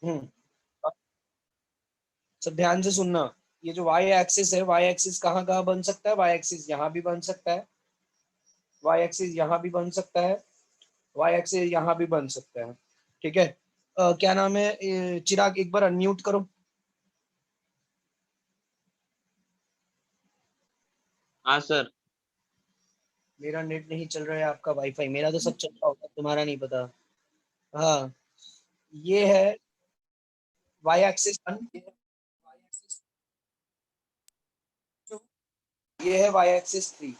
हम्म, सब ध्यान से सुनना। ये जो वाई एक्सिस है, वाई एक्सिस कहाँ कहाँ बन सकता है? वाई एक्सिस यहाँ भी बन सकता है, वाई एक्सिस यहाँ भी बन सकता है, वाई एक्सिस यहाँ भी बन सकता है। ठीक है। क्या नाम है? चिराग एक बार अनम्यूट करो। हाँ सर। मेरा नेट नहीं चल रहा है, आपका वाईफाई? मेरा तो सब चल रहा होगा, तुम्हारा नहीं पता। हाँ, ये है वाई एक्सिस वन, ये है वाई एक्सिस थ्री।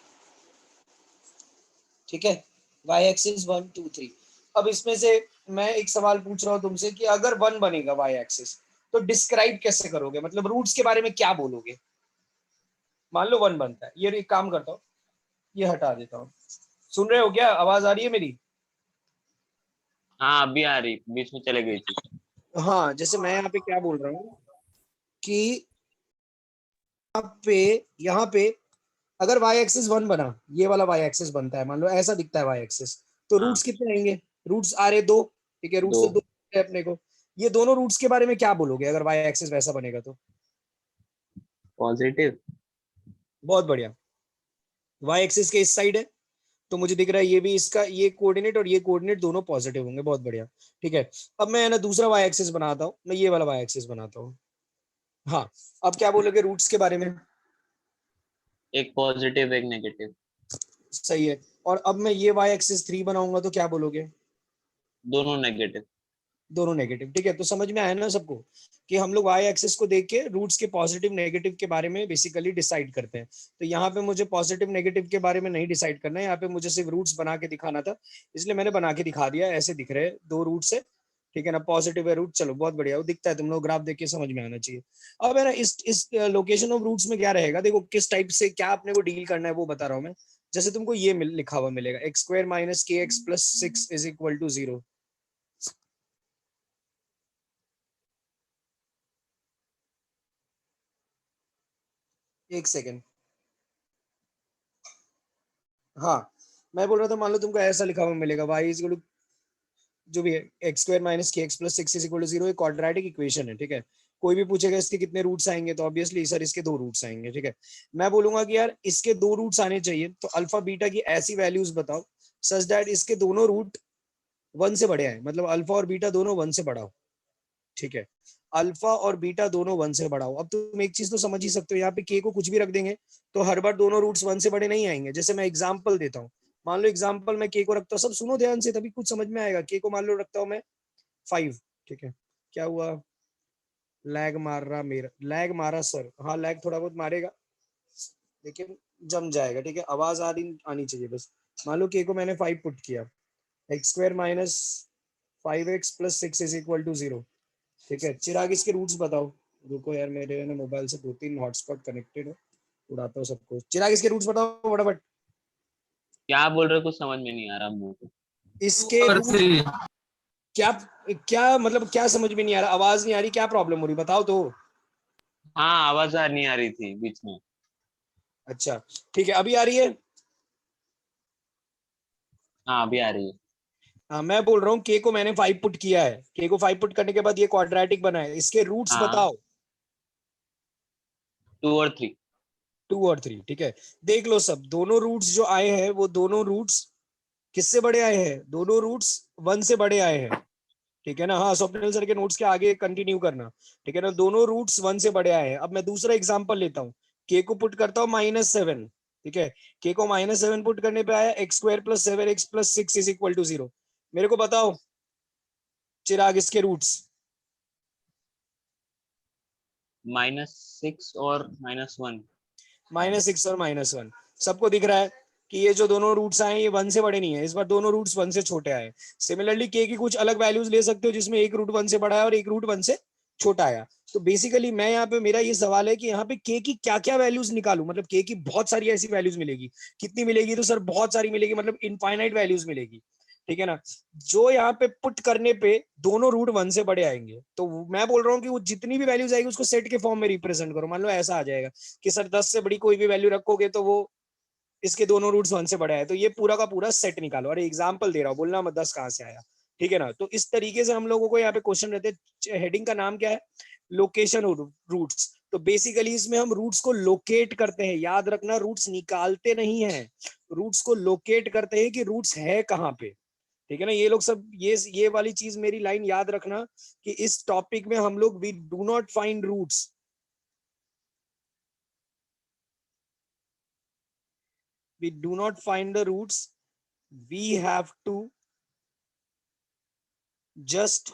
ठीक है, y axis one two three. अब इसमें से मैं एक सवाल पूछ रहा हूँ तुमसे कि अगर वन बनेगा वाई एक्सिस, तो डिस्क्राइब कैसे करोगे? मतलब रूट्स के बारे में क्या बोलोगे? मान लो वन बनता है, ये एक काम करता हूँ, ये हटा देता हूँ। सुन रहे हो क्या? आवाज आ रही है मेरी? हाँ अभी आ रही, बीच में चले गई थी। हाँ, जैसे मैं यहाँ पे क्या बोल रहा हूँ कि पे, यहाँ पे अगर वाई एक्सिस वन बना, ये वाला वाई एक्सिस बनता है, मान लो ऐसा दिखता है वाई एक्सिस, तो हाँ रूट्स कितने आएंगे? रूट्स आ रहे दो। ठीक है, रूट्स दो। तो दो है अपने को। ये दोनों रूट्स के बारे में क्या बोलोगे अगर वाई एक्सिस वैसा बनेगा तो? पॉजिटिव। बहुत बढ़िया। वाई एक्सिस के इस साइड है, तो मुझे दिख रहा है ये भी इसका, ये कोऑर्डिनेट और ये कोऑर्डिनेट दोनों पॉजिटिव होंगे। बहुत बढ़िया। ठीक है, अब मैं ना दूसरा वाई एक्सिस बनाता हूँ, मैं ये वाला वाई एक्सिस बनाता हूँ। हाँ, अब क्या बोलोगे रूट्स के बारे में? एक पॉजिटिव एक नेगेटिव। सही है। और अब मैं ये वाई एक्सिस थ्री बनाऊंगा तो क्या बोलोगे? दोनों नेगेटिव। दोनों नेगेटिव। ठीक है, तो समझ में आया ना सबको कि हम लोग वाई एक्सिस को देख के रूट्स के पॉजिटिव नेगेटिव के बारे में बेसिकली डिसाइड करते हैं। तो यहाँ पे मुझे पॉजिटिव नेगेटिव के बारे में नहीं डिसाइड करना है, यहाँ पे मुझे सिर्फ रूट्स बना के दिखाना था, इसलिए मैंने बना के दिखा दिया। ऐसे दिख रहे हैं दो रूट्स है। ठीक है ना, पॉजिटिव है रूट। चलो बहुत बढ़िया, वो दिखता है, तुम लोग ग्राफ देख के समझ में आना चाहिए। अब है ना, इस लोकेशन ऑफ रूट्स में क्या रहेगा, देखो किस टाइप से क्या अपने को डील करना है वो बता रहा हूँ मैं। जैसे तुमको ये लिखा हुआ मिलेगा, x square minus k x plus six is equal to zero. एक सेकेंड। हाँ, मैं बोल रहा था, मान लो तुमको ऐसा लिखा हुआ मिलेगा, वाई इज इक्वल टू जो भी है x square minus k x plus six is equal to zero. एक क्वाड्रेटिक इक्वेशन है। ठीक है, कोई भी पूछेगा इसके कितने रूट्स आएंगे, तो ऑब्वियसली सर इसके दो रूट्स आएंगे। ठीक है, मैं बोलूंगा कि यार इसके दो रूट्स आने चाहिए, तो अल्फा बीटा की ऐसी वैल्यूज बताओ सच दैट इसके दोनों रूट वन से बड़े आए, मतलब अल्फा और बीटा दोनों वन से बड़ा हो। ठीक है, अल्फा और बीटा दोनों वन से बड़ा हो। अब तुम एक चीज तो समझ ही सकते हो, यहाँ पे के को कुछ भी रख देंगे तो हर बार दोनों रूट्स वन से बड़े नहीं आएंगे। जैसे मैं एग्जांपल देता हूँ, मान लो एग्जांपल मैं के को रखता हूँ, सब सुनो ध्यान से तभी कुछ समझ में आएगा। के को मान लो रखता हूँ मैं फाइव। ठीक है, क्या हुआ? लैग मार रहा, मेरा लैग मारा सर? हाँ, लैग थोड़ा बहुत मारेगा लेकिन जम जाएगा। ठीक है, आवाज आनी चाहिए बस। मान लो के को मैंने फाइव पुट किया, x square minus five x plus six is equal to zero. ठीक है, चिराग इसके रूट्स बताओ। रुको यार, मेरे ना मोबाइल से दो तीन हॉटस्पॉट कनेक्टेड है, उड़ाता हूँ सबको। चिराग इसके रूट्स बताओ फटाफट। क्या बोल रहे हो, कुछ समझ में नहीं आ रहा मुझे को। इसके रूट क्या? क्या मतलब क्या समझ में नहीं आ रहा? आवाज नहीं आ रही, क्या प्रॉब्लम हो रही बताओ तो। हाँ आवाज आ नहीं आ रही थी बीच में। अच्छा, ठीक है, अभी आ रही है? हाँ अभी आ रही है। हाँ, मैं बोल रहा हूँ के को मैंने फाइव पुट किया है, के को फाइव पुट करने के बाद ये क्वाड्रेटिक बना है, इसके रूट्स हाँ बताओ। टू और थ्री। टू और थ्री। ठीक है, देख लो सब, दोनों रूट्स जो आए हैं वो दोनों रूट्स किससे बड़े आए हैं? दोनों रूट्स वन से बड़े आए हैं। ठीक है ना? हाँ, स्वप्निल सर के नोट्स के आगे कंटिन्यू करना। ठीक है ना, दोनों रूट्स वन से बड़े आए हैं। अब मैं दूसरा एग्जांपल लेता हूँ, के को पुट करता हूँ -7। ठीक है, के को -7 पुट करने पे आया x square plus seven x plus six is equal to zero. मेरे को बताओ चिराग इसके रूट्स। -6 और -1। -6 और -1। सबको दिख रहा है कि ये जो दोनों रूट्स आए ये वन से बड़े नहीं है, इस बार दोनों रूट्स वन से छोटे आए। सिमिलरली के की कुछ अलग वैल्यूज ले सकते हो जिसमें एक रूट वन से बड़ा है और एक रूट वन से छोटा आया। तो बेसिकली मैं यहाँ पे, मेरा ये सवाल है कि यहाँ पे के की क्या क्या वैल्यूज निकालू? मतलब के की बहुत सारी ऐसी वैल्यूज मिलेगी। कितनी मिलेगी? तो सर बहुत सारी मिलेगी, मतलब इनफाइनाइट वैल्यूज मिलेगी। ठीक है ना, जो यहाँ पे पुट करने पे दोनों रूट वन से बड़े आएंगे, तो मैं बोल रहा हूँ कि वो जितनी भी वैल्यूज आएगी उसको सेट के फॉर्म में रिप्रेजेंट करो। मान लो ऐसा आ जाएगा कि सर 10 से बड़ी कोई भी वैल्यू रखोगे तो वो इसके दोनों रूट्स वन से बड़ा है, तो ये पूरा का पूरा सेट निकालो। अरे एग्जांपल दे रहा हूँ, बोलना मत 10 कहाँ से आया। ठीक है ना। तो इस तरीके से हम लोगों को यहाँ पे क्वेश्चन रहते हैं। हेडिंग का नाम क्या है, लोकेशन रूट्स। तो बेसिकली इसमें हम रूट्स को लोकेट करते हैं, याद रखना रूट्स निकालते नहीं है, रूट्स को लोकेट करते हैं कि रूट्स है कहाँ पे। ठीक है ना, ये लोग सब ये वाली चीज मेरी लाइन याद रखना कि इस टॉपिक में हम लोग we do not find roots, we do not find the roots, we have to just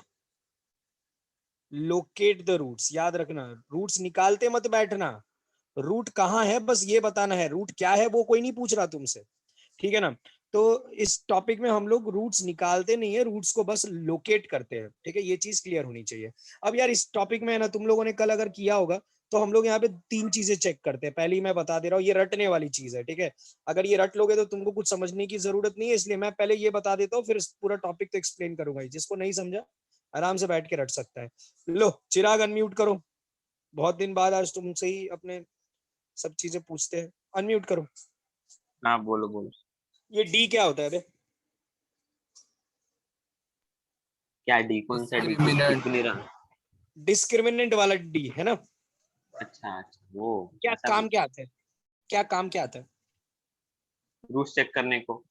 locate the roots। याद रखना रूट्स निकालते मत बैठना, रूट कहाँ है बस ये बताना है, रूट क्या है वो कोई नहीं पूछ रहा तुमसे, ठीक है ना। तो इस टॉपिक में हम लोग रूट्स निकालते नहीं है, रूट्स को बस लोकेट करते हैं, ठीक है, ये चीज क्लियर होनी चाहिए। अब यार इस टॉपिक में है ना, तुम लोगों ने कल अगर किया होगा तो हम लोग यहाँ पे 3 चीजें चेक करते हैं। पहले ही मैं बता दे रहा हूँ, ये रटने वाली चीज है, ठीक है। अगर ये रट लोगे तो तुमको कुछ समझने की जरूरत नहीं है, इसलिए मैं पहले ये बता देता हूँ, फिर पूरा टॉपिक तो एक्सप्लेन करूंगा ही। जिसको नहीं समझा आराम से बैठ के रट सकता है। लो चिराग अनम्यूट करो, बहुत दिन बाद आज तुमसे ही अपने सब चीजें पूछते हैं, अनम्यूट करो। हाँ बोलो बोलो। ये डी क्या होता है बे? क्या डी, कौन सा डी? डिस्क्रिमिनेंट। दिख नहीं रहा। डिस्क्रिमिनेंट वाला डी है ना। अच्छा अच्छा, वो क्या ऐसा काम कुछ क्या आता है, क्या काम क्या आता है? रूट्स चेक करने को,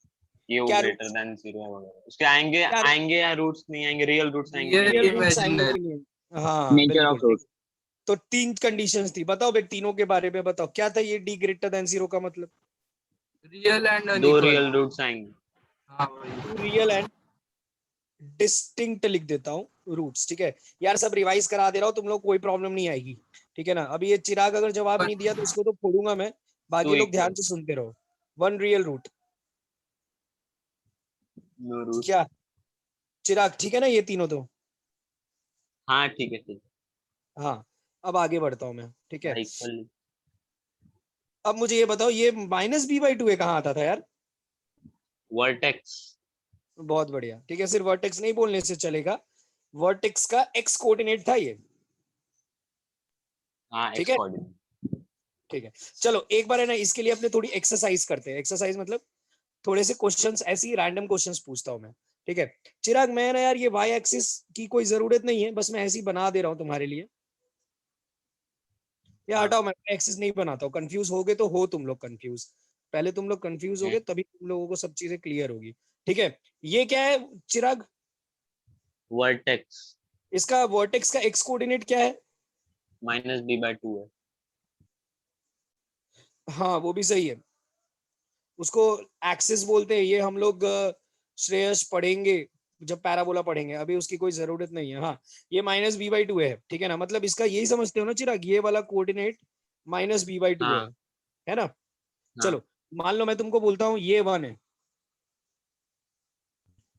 ये वो क्या ग्रेटर रूट्स, देन जीरो है वगैरह, उसके आएंगे क्या आएंगे या रूट्स नहीं आएंगे, रियल रूट्स आएंगे कि रियल नहीं रियल आएंगे। रूट्स आएंगे इमेजिनरी। कि नहीं। हाँ नेचर बिल्कुल ऑफ ठीक। रूट। तो 3 कंडीशंस थी, बताओ बे तीनों के बारे में बताओ, क्या था ये डी ग्रेटर देन जीरो का मतलब? रियल एंड दो अनइक्वल। रियल रूट्स आएंगे। हाँ वही। टू रियल एंड डिस्टिंक्ट लिख देता हूँ रूट्स, ठीक है। यार सब रिवाइज करा दे रहा हूँ, तुम लोग कोई प्रॉब्लम नहीं आएगी, ठीक है ना। अभी ये चिराग अगर जवाब नहीं दिया तो इसको तो फोड़ूंगा मैं, टू बाकी लोग ध्यान इक्वल से सुनते रहो। 1 रियल रूट, नो रूट। क्या चिराग ठीक है ना ये तीनों तो? हाँ ठीक है ठीक हाँ, अब आगे बढ़ता हूँ मैं, ठीक है। है, इक्वल। अब मुझे ये बताओ, ये माइनस बी बाई टू है कहाँ आता था यार? वर्टेक्स। बहुत बढ़िया, ठीक है, सिर्फ वर्टेक्स नहीं बोलने से चलेगा, वर्टेक्स का एक्स कोऑर्डिनेट था ये, हाँ ठीक एक्स है। कोऑर्डिनेट। ठीक है, चलो एक बार है ना इसके लिए अपने थोड़ी एक्सरसाइज करते हैं। एक्सरसाइज मतलब थोड़े से क्वेश्चंस, ऐसी रैंडम क्वेश्चंस पूछता हूं मैं, ठीक है। चिराग मैं ना यार ये वाई एक्सिस की कोई जरूरत नहीं है, बस मैं ऐसी बना दे रहा हूँ तुम्हारे लिए, या हाँ हटाओ मैं एक्सिस नहीं बनाता हूँ, कंफ्यूज होगे तो हो तुम लोग कंफ्यूज, पहले तुम लोग कंफ्यूज होगे तभी तुम लोगों को सब चीजें क्लियर होगी, ठीक है। ये क्या है चिराग? वर्टेक्स इसका वर्टेक्स का एक्स कोऑर्डिनेट क्या है? माइनस बी बाय टू है। हाँ वो भी सही है, उसको एक्सिस बोलते हैं, ये हम लोग श्रेयस पढ़ेंगे जब पैराबोला पढ़ेंगे, अभी उसकी कोई जरूरत नहीं है। हाँ ये माइनस बी बाई टू है, ठीक है ना, मतलब इसका यही समझते हो ना चिराग, ये वाला coordinate minus B by two हाँ है ना। हाँ चलो मान लो मैं तुमको बोलता हूँ ये 1 है,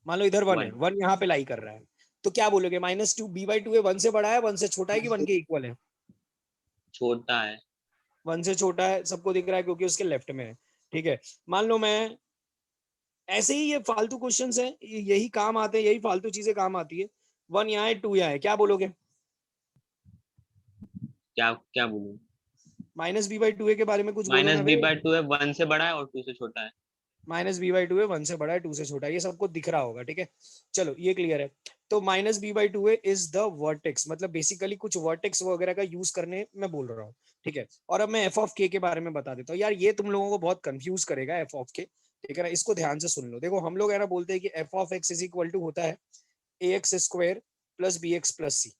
मान लो इधर 1 है, वन। 1 यहाँ पे लाई कर रहा है, तो क्या बोलोगे? Minus two b by two है, 1 से बड़ा है 1 से छोटा है कि 1 के इक्वल है? छोटा है। 1 से छोटा है, सबको दिख रहा है क्योंकि उसके लेफ्ट में है, ठीक है। मान लो मैं ऐसे ही, ये फालतू क्वेश्चंस है, यही काम आते हैं, यही फालतू चीजें काम आती है। 1 यहाँ है 2 यहाँ है, क्या बोलोगे? क्या क्या बोलूं? माइनस बी बाई टू के बारे में कुछ बोलो माइनस ना बी भाई। बाय टू है, वन से बड़ा है और टू से छोटा है। माइनस बी बाई टू है, 1 से बड़ा है 2 से छोटा है, ये सबको दिख रहा होगा, ठीक है। चलो ये क्लियर है। तो minus B by two is the vertex, मतलब बेसिकली कुछ वर्टेक्स वगैरह का यूज करने मैं बोल रहा हूँ, ठीक है। और अब मैं एफ ऑफ के बारे में बता देता हूँ यार, ये तुम लोगों को बहुत कंफ्यूज करेगा एफ ऑफ के, ठीक है ना। इसको ध्यान से सुन लो, देखो हम लोग है ना बोलते हैं कि F of X is equal to होता है A X square plus B X plus C,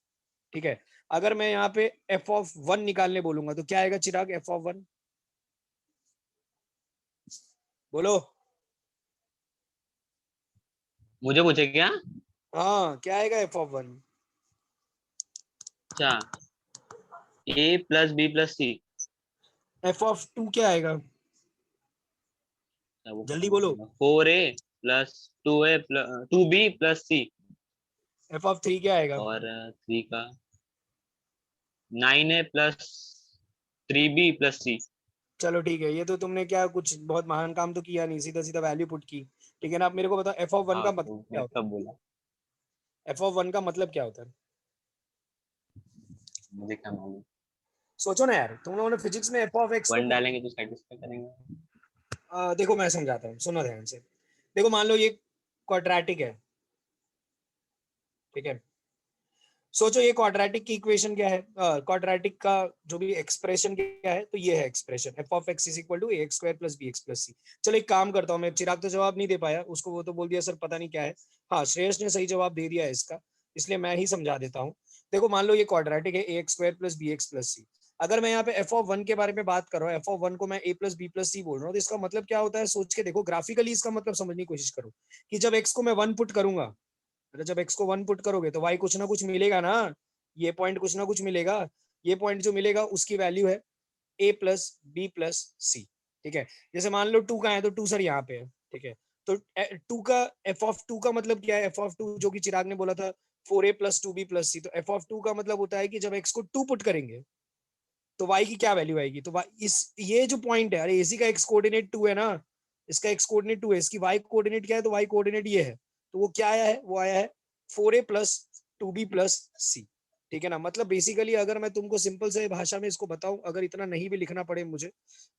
ठीक है। अगर मैं यहाँ पे एफ ऑफ 1 निकालने बोलूंगा तो क्या आएगा चिराग? एफ ऑफ 1 बोलो। मुझे पूछे क्या? हाँ क्या आएगा एफ ऑफ 1? अच्छा, A plus B plus C. F of 2 क्या आएगा? वो जल्दी खत्म हो बोलो। जाएगा, 4a plus 2a plus 2b plus C. F of 3 क्या आएगा? और 3 का 9a प्लस 3b प्लस सी। चलो ठीक है, ये तो तुमने क्या कुछ बहुत महान काम तो किया नहीं, सीधा सीधा वैल्यू पुट की, ठीक है ना। आप मेरे को बताओ एफ ऑफ 1 हाँ का तो मतलब क्या मैं होता कब बोला? है? एफ ऑफ 1 का मतलब क्या होता है? मुझे क्या मालूम। सोचो ना यार, तुम लोगों ने फिजिक्स में एफ ऑफ एक्स को वन डालेंगे तो सेटिस्फाई करेंगे। देखो मैं समझाता हूँ, सुनो ध्यान से। देखो मान लो ये क्वाड्रेटिक है, ठीक है, सोचो ये क्वाड्रेटिक की इक्वेशन क्या है, क्वाड्रेटिक का जो भी एक्सप्रेशन क्या है, तो ये है expression f of x is equal to ax square plus bx plus c। चलो एक काम करता हूँ मैं, चिराग तो जवाब नहीं दे पाया, उसको वो तो बोल दिया सर पता नहीं क्या है। हाँ श्रेयस ने सही जवाब दे दिया है इसका, इसलिए मैं ही समझा देता हूँ। देखो मान लो ये क्वाड्रेटिक है ax square plus bx plus c। अगर मैं यहाँ पे f ऑफ 1 के बारे में बात कर रहा हूँ, f ऑफ 1 को मैं a plus b plus c बोल रहा हूँ, तो इसका मतलब क्या होता है सोच के देखो, ग्राफिकली इसका मतलब समझने की कोशिश करो कि जब x को मैं 1 पुट करूंगा, अगर जब x को 1 पुट करोगे तो y कुछ ना कुछ मिलेगा ना, ये पॉइंट कुछ ना कुछ मिलेगा, ये पॉइंट जो मिलेगा उसकी वैल्यू है a plus B plus C. ठीक है, जैसे मान लो 2 का है तो 2 सर यहाँ पे है। ठीक है, तो 2 का f ऑफ 2 का मतलब क्या है, f ऑफ 2 जो कि चिराग ने बोला था 4a प्लस 2b प्लस सी, तो f ऑफ 2 का मतलब होता है कि जब x को 2 पुट करेंगे तो y की क्या वैल्यू आएगी, तो इस ये जो पॉइंट है, अरे इसी का x कोऑर्डिनेट 2 है ना, इसका x कोऑर्डिनेट 2 है, इसकी y कोऑर्डिनेट क्या है, तो y कोऑर्डिनेट ये है, तो वो क्या आया है, वो आया है 4a plus 2b plus C. ठीक है ना, मतलब बेसिकली अगर मैं तुमको सिंपल से भाषा में इसको बताऊं, अगर इतना नहीं भी लिखना पड़े मुझे,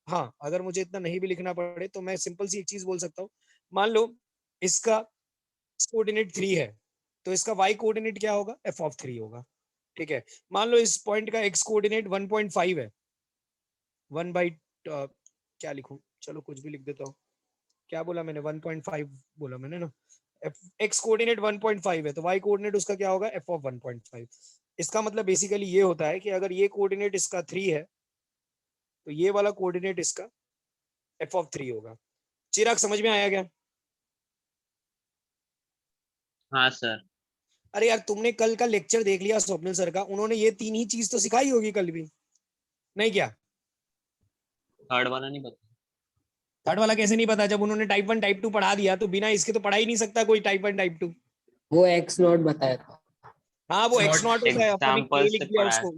हाँ अगर मुझे इतना नहीं भी लिखना पड़े तो मैं सिंपल सी एक चीज बोल सकता हूँ। मान लो इसका कोऑर्डिनेट 3 है, तो इसका y कोऑर्डिनेट क्या होगा, f ऑफ 3 होगा। ठीक है, मान लो इस पॉइंट का x कोऑर्डिनेट 1.5 है, 1 बाई क्या लिखूं, चलो कुछ भी लिख देता हूँ, क्या बोला मैंने 1.5 बोला मैंने ना, x कोऑर्डिनेट 1.5 है तो y कोऑर्डिनेट उसका क्या होगा, f ऑफ 1.5। इसका मतलब बेसिकली ये होता है कि अगर ये कोऑर्डिनेट इसका 3 है तो ये वाला कोऑर्डिनेट इसका f ऑफ 3 होगा। चिराग समझ में आया क्या? हाँ सर। अरे यार तुमने कल का लेक्चर देख लिया स्वप्निल सर का, उन्होंने ये 3 ही चीज तो सिखाई होगी कल भी, नहीं क्या? थर्ड वाला नहीं पता। थर्ड वाला कैसे नहीं पता, जब उन्होंने टाइप 1 टाइप 2 पढ़ा दिया तो बिना इसके तो पढ़ा ही नहीं सकता कोई टाइप 1 टाइप 2। वो एक्स नॉट बताया था। हाँ वो एक्स नॉट होता है, अपन ने एग्जाम्पल के से लिख दिया पढ़ा उसको,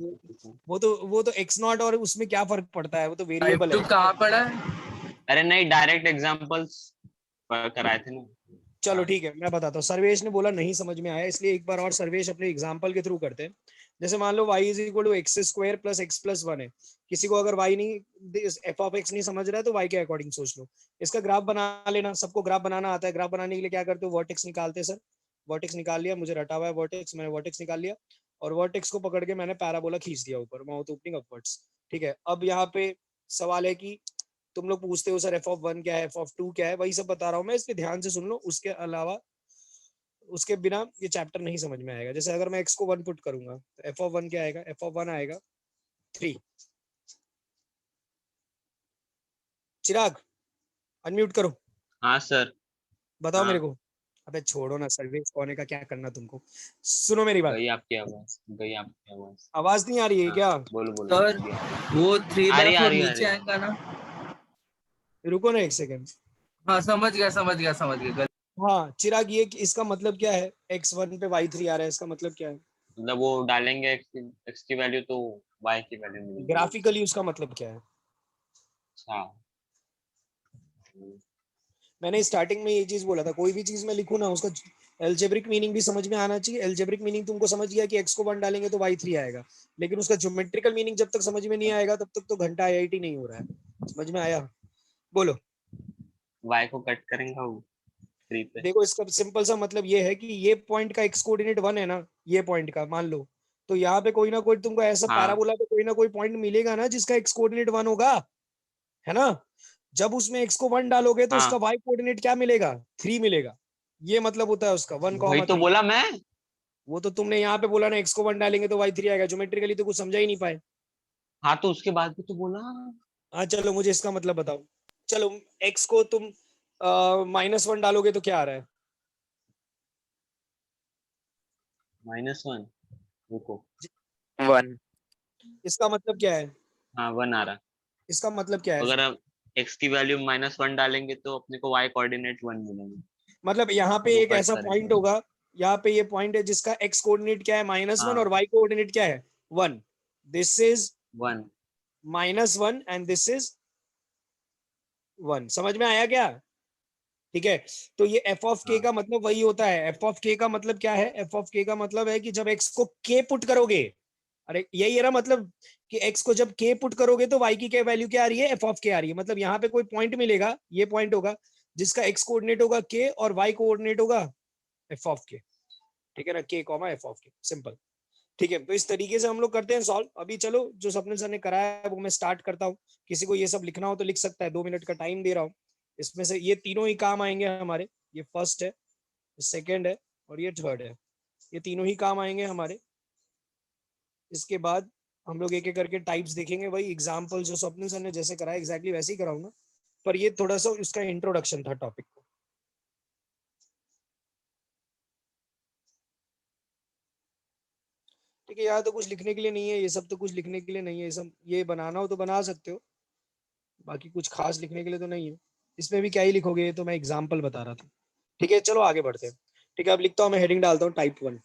है। वो तो एक्स नॉट, और उसमें क्या फर्क पड़ता है, वो तो टाइप वेरिएबल 2 है। कहाँ पड़ा है? अरे नहीं, डायरेक्ट एग्जाम्पल्स कराए थे ना। चलो ठीक है मैं बताता हूँ, सर्वेश ने बोला नहीं समझ में आया, इसलिए एक बार और सर्वेश अपने एग्जांपल के थ्रू करते हैं। जैसे मान लो y is equal to x square plus x plus 1 है, किसी को अगर y नहीं, f ऑफ x नहीं समझ रहा है तो y के अकॉर्डिंग सोच लो, इसका ग्राफ बना लेना, सबको ग्राफ बनाना आता है, ग्राफ बनाने के लिए क्या करते हो, वर्टेक्स निकालते हैं सर, वर्टेक्स निकाल लिया, मुझे रटा हुआ है वर्टेक्स, मैंने वर्टेक्स निकाल लिया और वर्टेक्स को पकड़ के मैंने पैराबोला खींच दिया ऊपर, माउथ ओपनिंग अपवर्ड्स। ठीक है, अब यहाँ पे सवाल है कि तुम लोग पूछते हो सर f ऑफ 1 क्या है, f ऑफ 2 क्या है, वही सब बता रहा हूँ मैं, इसलिए ध्यान से सुन लो, उसके अलावा उसके बिना ये चैप्टर नहीं समझ में आएगा। जैसे अगर मैं x को 1 पुट करूंगा तो f ऑफ 1 क्या आएगा, f ऑफ 1 आएगा 3। चिराग अनम्यूट करो, हाँ सर। बताओ हाँ मेरे को। अबे छोड़ो ना, सर्विस होने का क्या करना तुमको, सुनो मेरी बात। गई आपकी आवाज, गई आपकी आवाज। आवाज नहीं आ रही है हाँ क्या? बोलो बोलो। सर वो 3/4 आ रही नीचे है। आएगा ना? रुको ना एक सेकंड। हाँ समझ गया समझ गया समझ गया। हाँ चिराग, ये इसका मतलब क्या है, x1 पे y3 आ रहा है, इसका मतलब क्या है? मतलब वो डालेंगे x की वैल्यू तो y की वैल्यू मिलेगी। ग्राफिकली उसका मतलब क्या है? अच्छा। मैंने स्टार्टिंग में ये चीज बोला था, कोई भी चीज मैं लिखूं ना उसका एल्जेब्रिक मीनिंग भी समझ में आना चाहिए। एल्जेब्रिक मीनिंग तुमको समझ गया कि x को 1 डालेंगे तो y3 आएगा, लेकिन उसका ज्योमेट्रिकल मीनिंग जब तक समझ में नहीं आएगा तब तक तो घंटा IIT नहीं हो रहा है। समझ में आया? बोलो। y को कट करेंगे वो 3 पे। देखो इसका सिंपल सा मतलब ये है कि ये पॉइंट का x कोऑर्डिनेट 1 है ना, ये पॉइंट का मान लो, तो यहाँ पे कोई ना कोई तुमको ऐसा हाँ पैराबोला पे कोई ना कोई पॉइंट मिलेगा ना जिसका x कोऑर्डिनेट 1 होगा, है ना? जब उसमें x को 1 डालोगे तो उसका हाँ y कोऑर्डिनेट क्या मिलेगा, 3 मिलेगा। ये मतलब होता है उसका 1, वही तो 3। बोला मैं। वो तो तुमने यहाँ पे बोला ना x को 1 डालेंगे तो y3 आएगा, ज्योमेट्रिकली तो कुछ समझा ही नहीं पाए। हाँ तो उसके बाद भी तो बोला। हाँ चलो मुझे इसका मतलब बताओ। चलो x को तुम -1 डालोगे तो क्या आ रहा है? -1। रुको। 1। इसका मतलब क्या है? हाँ 1 आ रहा। इसका मतलब क्या है? अगर हम x की वैल्यू -1 डालेंगे तो अपने को y कोऑर्डिनेट 1 मिलेंगे। मतलब यहाँ पे वो एक कट ऐसा पॉइंट करेंगे। होगा, यहाँ पे ये पॉइंट है जिसका x कोऑर्डिनेट क्या है, -1, और हाँ y कोऑर्डिनेट क्या है, 1। This is 1। -1 and this is 1। समझ में आया क्या? ठीक है, तो ये f ऑफ k हाँ का मतलब वही होता है। f ऑफ k का मतलब क्या है, f ऑफ k का मतलब है कि जब x को k पुट करोगे, अरे यही है ना मतलब, कि x को जब k पुट करोगे तो y की क्या वैल्यू क्या आ रही है, f ऑफ k आ रही है। मतलब यहाँ पे कोई पॉइंट मिलेगा, ये पॉइंट होगा जिसका x कोऑर्डिनेट होगा k और y कोऑर्डिनेट होगा f ऑफ k। ठीक है ना, k कॉमा एफ ऑफ के, सिंपल। ठीक है, तो इस तरीके से हम लोग करते हैं सॉल्व। अभी चलो जो स्वप्निल सर ने कराया है वो मैं स्टार्ट करता हूँ। किसी को ये सब लिखना हो तो लिख सकता है, 2 मिनट का टाइम दे रहा हूँ। इसमें से ये तीनों ही काम आएंगे हमारे, ये फर्स्ट है, सेकेंड है और ये थर्ड है, ये तीनों ही काम आएंगे हमारे। इसके बाद हम लोग एक एक करके टाइप्स देखेंगे, वही एग्जाम्पल जो स्वप्निल सर ने जैसे कराया एग्जैक्टली वैसे ही कराऊंगा, पर ये थोड़ा सा इसका इंट्रोडक्शन था टॉपिक को। ठीक है, यहाँ तो कुछ लिखने के लिए नहीं है, ये सब तो कुछ लिखने के लिए नहीं है, ये सब ये बनाना हो तो बना सकते हो, बाकी कुछ खास लिखने के लिए तो नहीं है। इसमें भी क्या ही लिखोगे, ये तो मैं एग्जाम्पल बता रहा था। ठीक है, चलो आगे बढ़ते हैं। ठीक है, अब लिखता हूँ मैं, हेडिंग डालता हूँ type 1।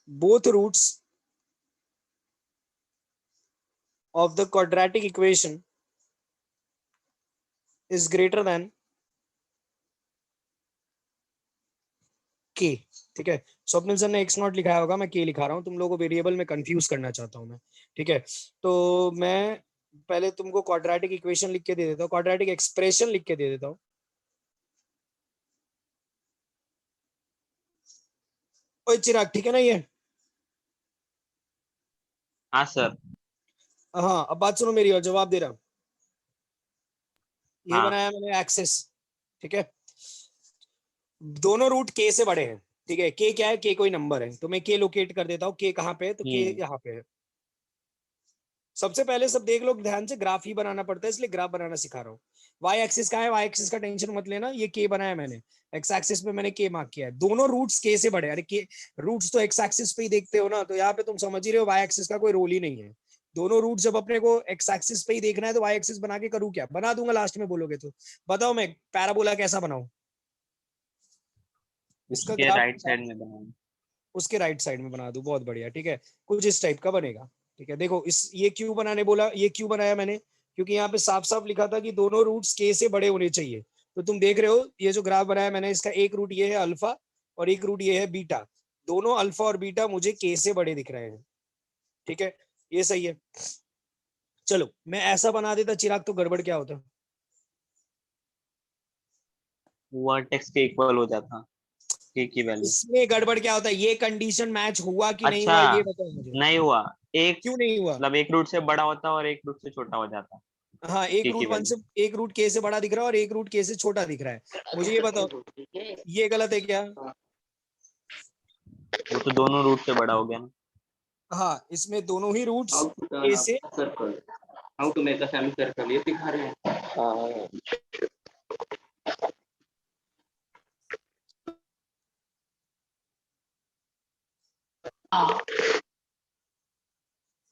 Both roots of the quadratic equation is greater than k। ठीक है, स्वप्निल सर ने x0 लिखाया होगा, मैं k लिखा रहा हूँ, तुम लोगों को वेरिएबल में कंफ्यूज करना चाहता हूँ मैं। ठीक है, तो मैं पहले तुमको क्वाड्रेटिक इक्वेशन लिख के दे देता हूँ, क्वाड्रेटिक एक्सप्रेशन लिख के दे देता हूँ। ओए चिराग, ठीक है ना ये? हाँ सर। हाँ, अब बात सुनो मेरी और जवाब दे रहा हूँ। ये हाँ। बनाया मैंने एक्सेस। ठीक है, दोनों रूट k से बड़े हैं। ठीक है, k क्या है, k कोई नंबर है, तो मैं k लोकेट कर देता हूँ। k कहाँ पे है, तो k यहाँ पे है। सबसे पहले सब देख लो ध्यान से, ग्राफ ही बनाना पड़ता है, इसलिए ग्राफ बनाना सिखा रहा हूँ। वाई एक्सिस का है, वाई एक्सिस का टेंशन मत लेना, ये के बनाया मैंने, एक्स एक्सिस पे मैंने के मार्क किया है। दोनों रूट्स के से बड़े, अरे के रूट्स तो एक्स एक्सिस पे ही देखते हो ना, तो यहाँ पे तुम समझ ही रहे हो वाई एक्सिस का कोई रोल ही नहीं है। दोनों रूट जब अपने को एक्स एक्सिस पे ही देखना है तो वाई एक्सिस बना के करूँ क्या, बना दूंगा लास्ट में बोलोगे तो। बताओ मैं पैराबोला कैसा बनाऊं, इसका उसके ग्राफ राइट साइड में बनाना। उसके राइट साइड में बना दूं, बहुत बढ़िया। ठीक है, कुछ इस टाइप का बनेगा। ठीक है, देखो इस ये क्यों बनाने बोला, ये क्यों बनाया मैंने, क्योंकि यहाँ पे साफ साफ लिखा था कि दोनों रूट्स के से बड़े होने चाहिए। तो तुम देख रहे हो ये जो ग्राफ बनाया मैंने, इसका एक रूट ये है अल्फा और एक रूट ये है बीटा, दोनों अल्फा और बीटा मुझे के से बड़े दिख रहे हैं। ठीक है, ये सही है। चलो मैं ऐसा बना देता चिराग, तो गड़बड़ क्या होता? वर्टेक्स के इक्वल हो जाता k की वैल्यू। इसमें गड़बड़ क्या होता है, ये कंडीशन मैच हुआ कि नहीं अच्छा, हुआ ये बताओ मुझे। नहीं हुआ। एक क्यों नहीं हुआ? मतलब एक रूट से बड़ा होता और एक रूट से छोटा हो जाता हाँ, k की वैल्यू। एक रूट के से बड़ा दिख रहा है और एक रूट के से छोटा दिख रहा है, मुझे ये बताओ ये गलत है क्या? वो तो दोनों रूट से बड़ा हो गया ना। हाँ, इसमें दोनों ही रूट्स के से, how to make a semicircle ये सिखा रहे हैं।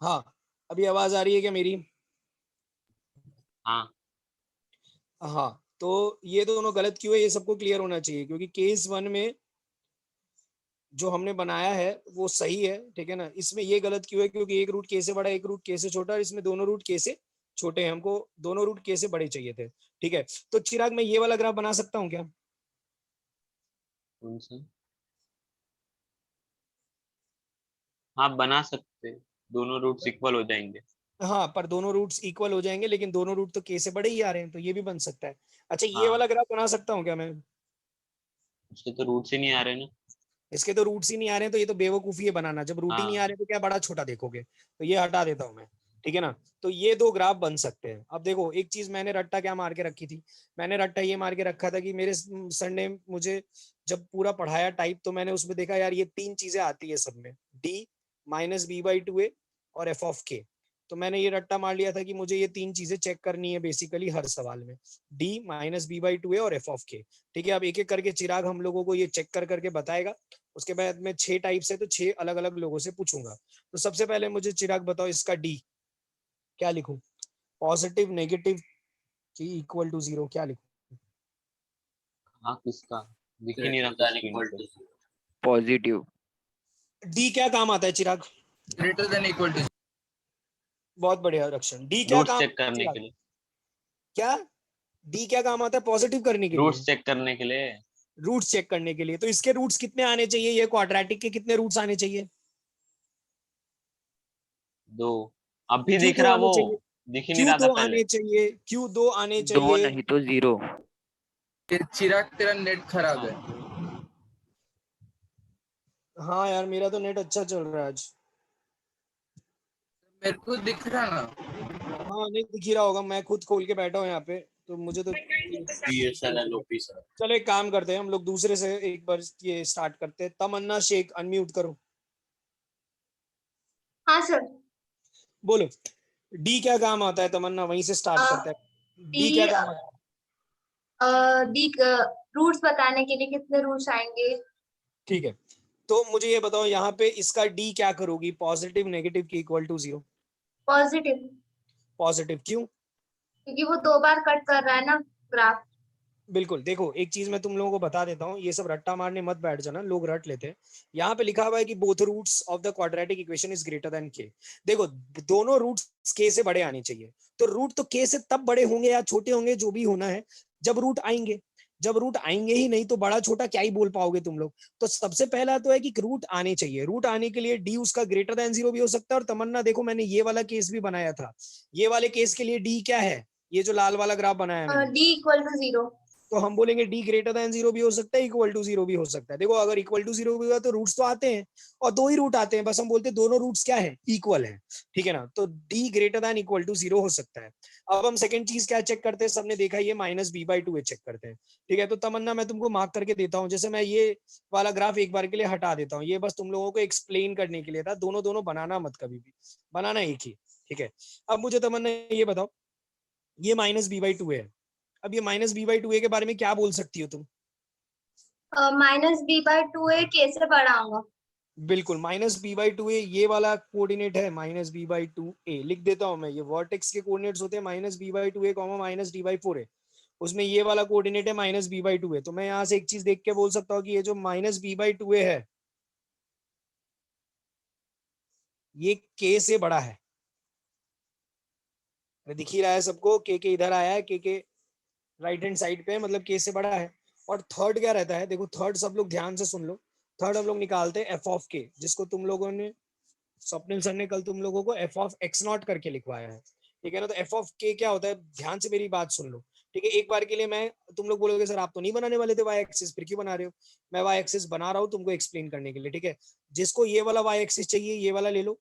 हाँ अभी आवाज आ रही है क्या मेरी? हाँ। हाँ, तो ये दोनों गलत क्यों है ये सबको क्लियर होना चाहिए, क्योंकि केस 1 में जो हमने बनाया है वो सही है। ठीक है ना, इसमें ये गलत क्यों है, क्योंकि एक रूट के से बड़ा एक रूट के से छोटा, और इसमें दोनों रूट के से छोटे हैं, हमको दोनों रूट के से बड़े चाहिए थे। ठीक है, तो चिराग मैं ये वाला ग्राफ बना सकता हूँ क्या? कौन सा? हाँ, बना सकते, दोनों रूट्स इक्वल हो जाएंगे। हाँ, पर दोनों रूट्स इक्वल हो जाएंगे, लेकिन दोनों रूट तो के से बड़े ही आ रहे हैं, तो ये भी बन सकता है। अच्छा, ये हाँ, वाला ग्राफ बना सकता हूँ क्या मैं? उसके तो रूट्स ही नहीं आ रहे ना। इसके तो रूट्स ही नहीं आ रहे हैं, तो ये तो बेवकूफी है बनाना, जब रूट ही नहीं आ हाँ। रहे तो क्या बड़ा छोटा देखोगे, तो ये हटा देता हूं मैं। ठीक है ना, तो ये दो ग्राफ बन सकते हैं। अब देखो एक चीज मैंने रट्टा क्या मार के रखी थी, मैंने रट्टा ये मार के रखा था कि मेरे सर ने मुझे जब पूरा पढ़ाया टाइप, तो मैंने उसमें देखा यार ये तीन चीजें आती है सब में, D minus B by two A और एफ ऑफ के। तो मैंने ये रट्टा मार लिया था कि मुझे ये तीन चीजें चेक करनी है बेसिकली हर सवाल में, D minus B by two A और एफ ऑफ के। ठीक है, अब एक एक करके चिराग हम लोगों को ये चेक कर करके बताएगा। उसके बाद में 6 टाइप्स है, तो 6 अलग अलग लोगों से पूछूंगा। तो सबसे पहले मुझे चिराग बताओ इसका डी क्या लिखूं, पॉजिटिव नेगेटिव की इक्वल टू 0, क्या लिखूं? हाँ, किसका दिख ही नहीं रहा कुछ स्क्रीन पे। पॉजिटिव। डी क्या काम आता है Chirag? Greater than equal to. बहुत बढ़िया रक्षण, डी क्या रूट्स काम चेक आता है करने चिराग? के लिए। क्या डी क्या काम आता है पॉजिटिव करने के लिए? रूट्स चेक करने के लिए। रूट्स चेक करने के लिए, तो इसके रूट्स कितने आने चाहिए, ये क्वाड्रेटिक के कितने रूट्स आने चाहिए? 2। अब भी क्यों दिख 2 रहा आने वो। चाहिए? दिख ही नहीं क्यों रहा था दो पहले। आने चाहिए, क्यों दो आने दो चाहिए? नहीं तो 0। चिराग तेरा नेट खराब है। हाँ यार मेरा तो नेट अच्छा चल रहा है आज। मेरे को दिख रहा ना। हाँ नहीं दिख ही रहा होगा, मैं खुद खोल के बैठा हूँ यहाँ पे, तो मुझे तो BSNL ऑफिसर। चलो एक काम करते हैं हम लोग दूसरे से एक बार ये स्टार्ट करते हैं। तमन्ना शेख अनम्यूट करो। हाँ सर। बोलो डी क्या काम आता है? तमन्ना वहीं से स्टार्ट करते हैं। डी क्या डी काम आता है? डी रूट्स बताने के लिए कितने रूट्स आएंगे? ठीक है, तो मुझे ये बताओ यहाँ पे इसका डी क्या करोगी? पॉजिटिव नेगेटिव के इक्वल टू 0। पॉजिटिव, पॉजिटिव क्यों? क्योंकि वो 2 बार कट कर रहा है ना ग्राफ। बिल्कुल, देखो एक चीज मैं तुम लोगों को बता देता हूँ, ये सब रट्टा मारने मत बैठ जाना, लोग रट लेते हैं। यहाँ पे लिखा हुआ है कि both roots of the quadratic equation is greater than k. देखो दोनों रूट्स के से बड़े आने चाहिए, तो रूट तो के से तब बड़े होंगे या छोटे होंगे जो भी होना है जब रूट आएंगे। जब रूट आएंगे ही नहीं तो बड़ा छोटा क्या ही बोल पाओगे तुम लोग। तो सबसे पहला तो है कि रूट आने चाहिए। रूट आने के लिए डी उसका ग्रेटर देन 0 भी हो सकता है। और तमन्ना देखो मैंने ये वाला केस भी बनाया था, ये वाले केस के लिए डी क्या है? ये जो लाल वाला ग्राफ बनाया मैंने, डी इक्वल टू 0। तो हम बोलेंगे डी ग्रेटर देन 0 भी हो सकता है, इक्वल टू 0 भी हो सकता है। देखो अगर इक्वल टू 0 भी हुआ तो रूट्स तो आते हैं, और दो ही रूट आते हैं, बस हम बोलते हैं दोनों रूट्स क्या है? इक्वल है। ठीक है ना, तो d greater than equal to 0 हो सकता है। अब हम सेकंड चीज क्या चेक करते हैं? सबने देखा ये -b/2 चेक करते हैं। ठीक है, तो तमन्ना मैं तुमको मार्क करके देता हूँ। जैसे मैं ये वाला ग्राफ एक बार के लिए हटा देता हूँ, ये बस तुम लोगों को एक्सप्लेन करने के लिए था। दोनों दोनों बनाना मत कभी भी, बनाना एक ही। ठीक है, अब मुझे तमन्ना ये बताओ, ये -b/2 है। अब ये -b/2 के बारे में क्या बोल सकती हो तुम? -b/2 कैसे बढ़ाऊंगा? बिल्कुल, -b/2 ये वाला कोऑर्डिनेट है, -b/2 लिख देता हूं मैं। ये वर्टेक्स के कोऑर्डिनेट्स होते हैं -b/2 -d/4 उसमें ये वाला कोऑर्डिनेट है -b/2 तो मैं यहाँ से एक चीज देख के बोल सकता हूँ कि ये जो -b/2 है ये k से बड़ा है। दिख ही रहा है सबको, के इधर आया है, के राइट हैंड साइड पे है, मतलब के से बड़ा है। और थर्ड क्या रहता है? देखो थर्ड सब लोग ध्यान से सुन लो। थर्ड हम लोग निकालते हैं एफ ऑफ के, जिसको तुम लोगों ने, स्वप्निल सर ने कल तुम लोगों को एफ ऑफ एक्स नॉट करके लिखवाया है। ठीक है ना, तो एफ ऑफ के क्या होता है? ध्यान से मेरी बात सुन लो। ठीक है, एक बार के लिए मैं, तुम लोग बोलोगे सर आप तो नहीं बनाने वाले थे वाई एक्सिस, फिर क्यों बना रहे हो? मैं वाई एक्सिस बना रहा हूँ तुमको एक्सप्लेन करने के लिए। ठीक है, जिसको ये वाला वाई एक्सिस चाहिए ये वाला ले लो,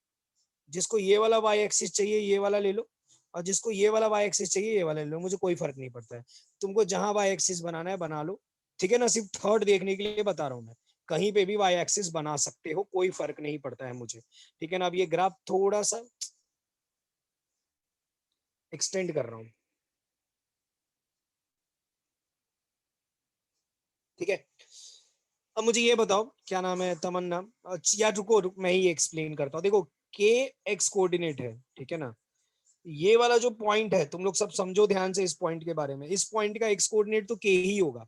जिसको ये वाला वाई एक्सिस चाहिए ये वाला ले लो, और जिसको ये वाला वाई एक्सिस चाहिए ये वाला ले लो। मुझे कोई फर्क नहीं पड़ता है, तुमको जहां वाई एक्सिस बनाना है बना लो। ठीक है ना, सिर्फ थर्ड देखने के लिए बता रहा हूँ मैं, कहीं पे भी वाई एक्सिस बना सकते हो, कोई फर्क नहीं पड़ता है मुझे। ठीक है ना, अब ये ग्राफ थोड़ा सा एक्सटेंड कर रहा हूँ। ठीक है, अब मुझे ये बताओ क्या नाम है तमन्ना, या रुको मैं ही एक्सप्लेन करता हूँ। देखो के एक्स कोऑर्डिनेट है, ठीक है ना, ये वाला जो पॉइंट है तुम लोग सब समझो ध्यान से इस पॉइंट के बारे में। इस पॉइंट का एक्स कोऑर्डिनेट तो के ही होगा।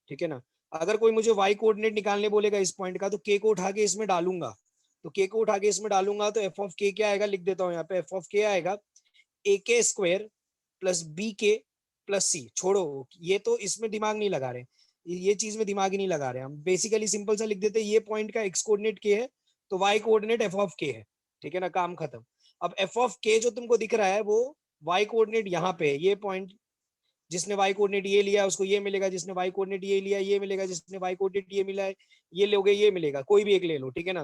ठीक है ना, अगर कोई मुझे वाई कोऑर्डिनेट निकालने बोलेगा इस पॉइंट का, तो के को उठा के इसमें डालूंगा। तो के को उठा के इसमें डालूंगा तो एफ ऑफ के क्या आएगा? लिख देता हूँ यहाँ पे, एफ ऑफ के आएगा AK² plus BK plus C। छोड़ो ये तो, इसमें दिमाग नहीं लगा रहे, ये चीज में दिमाग ही नहीं लगा रहे हम। बेसिकली सिंपल सा लिख देते हैं, ये पॉइंट का एक्स कोऑर्डिनेट के है तो वाई कोऑर्डिनेट एफ ऑफ के है। ठीक है ना, काम खत्म। अब एफ ऑफ के जो तुमको दिख रहा है वो वाई कोऑर्डिनेट यहाँ पे है, ये पॉइंट जिसने वाई कोऑर्डिनेट ये लिया उसको ये मिलेगा, जिसने वाई कोऑर्डिनेट ये लिया ये मिलेगा, जिसने वाई कोऑर्डिनेट ये मिला है ये लोगे ये मिलेगा, कोई भी एक ले लो। ठीक है ना,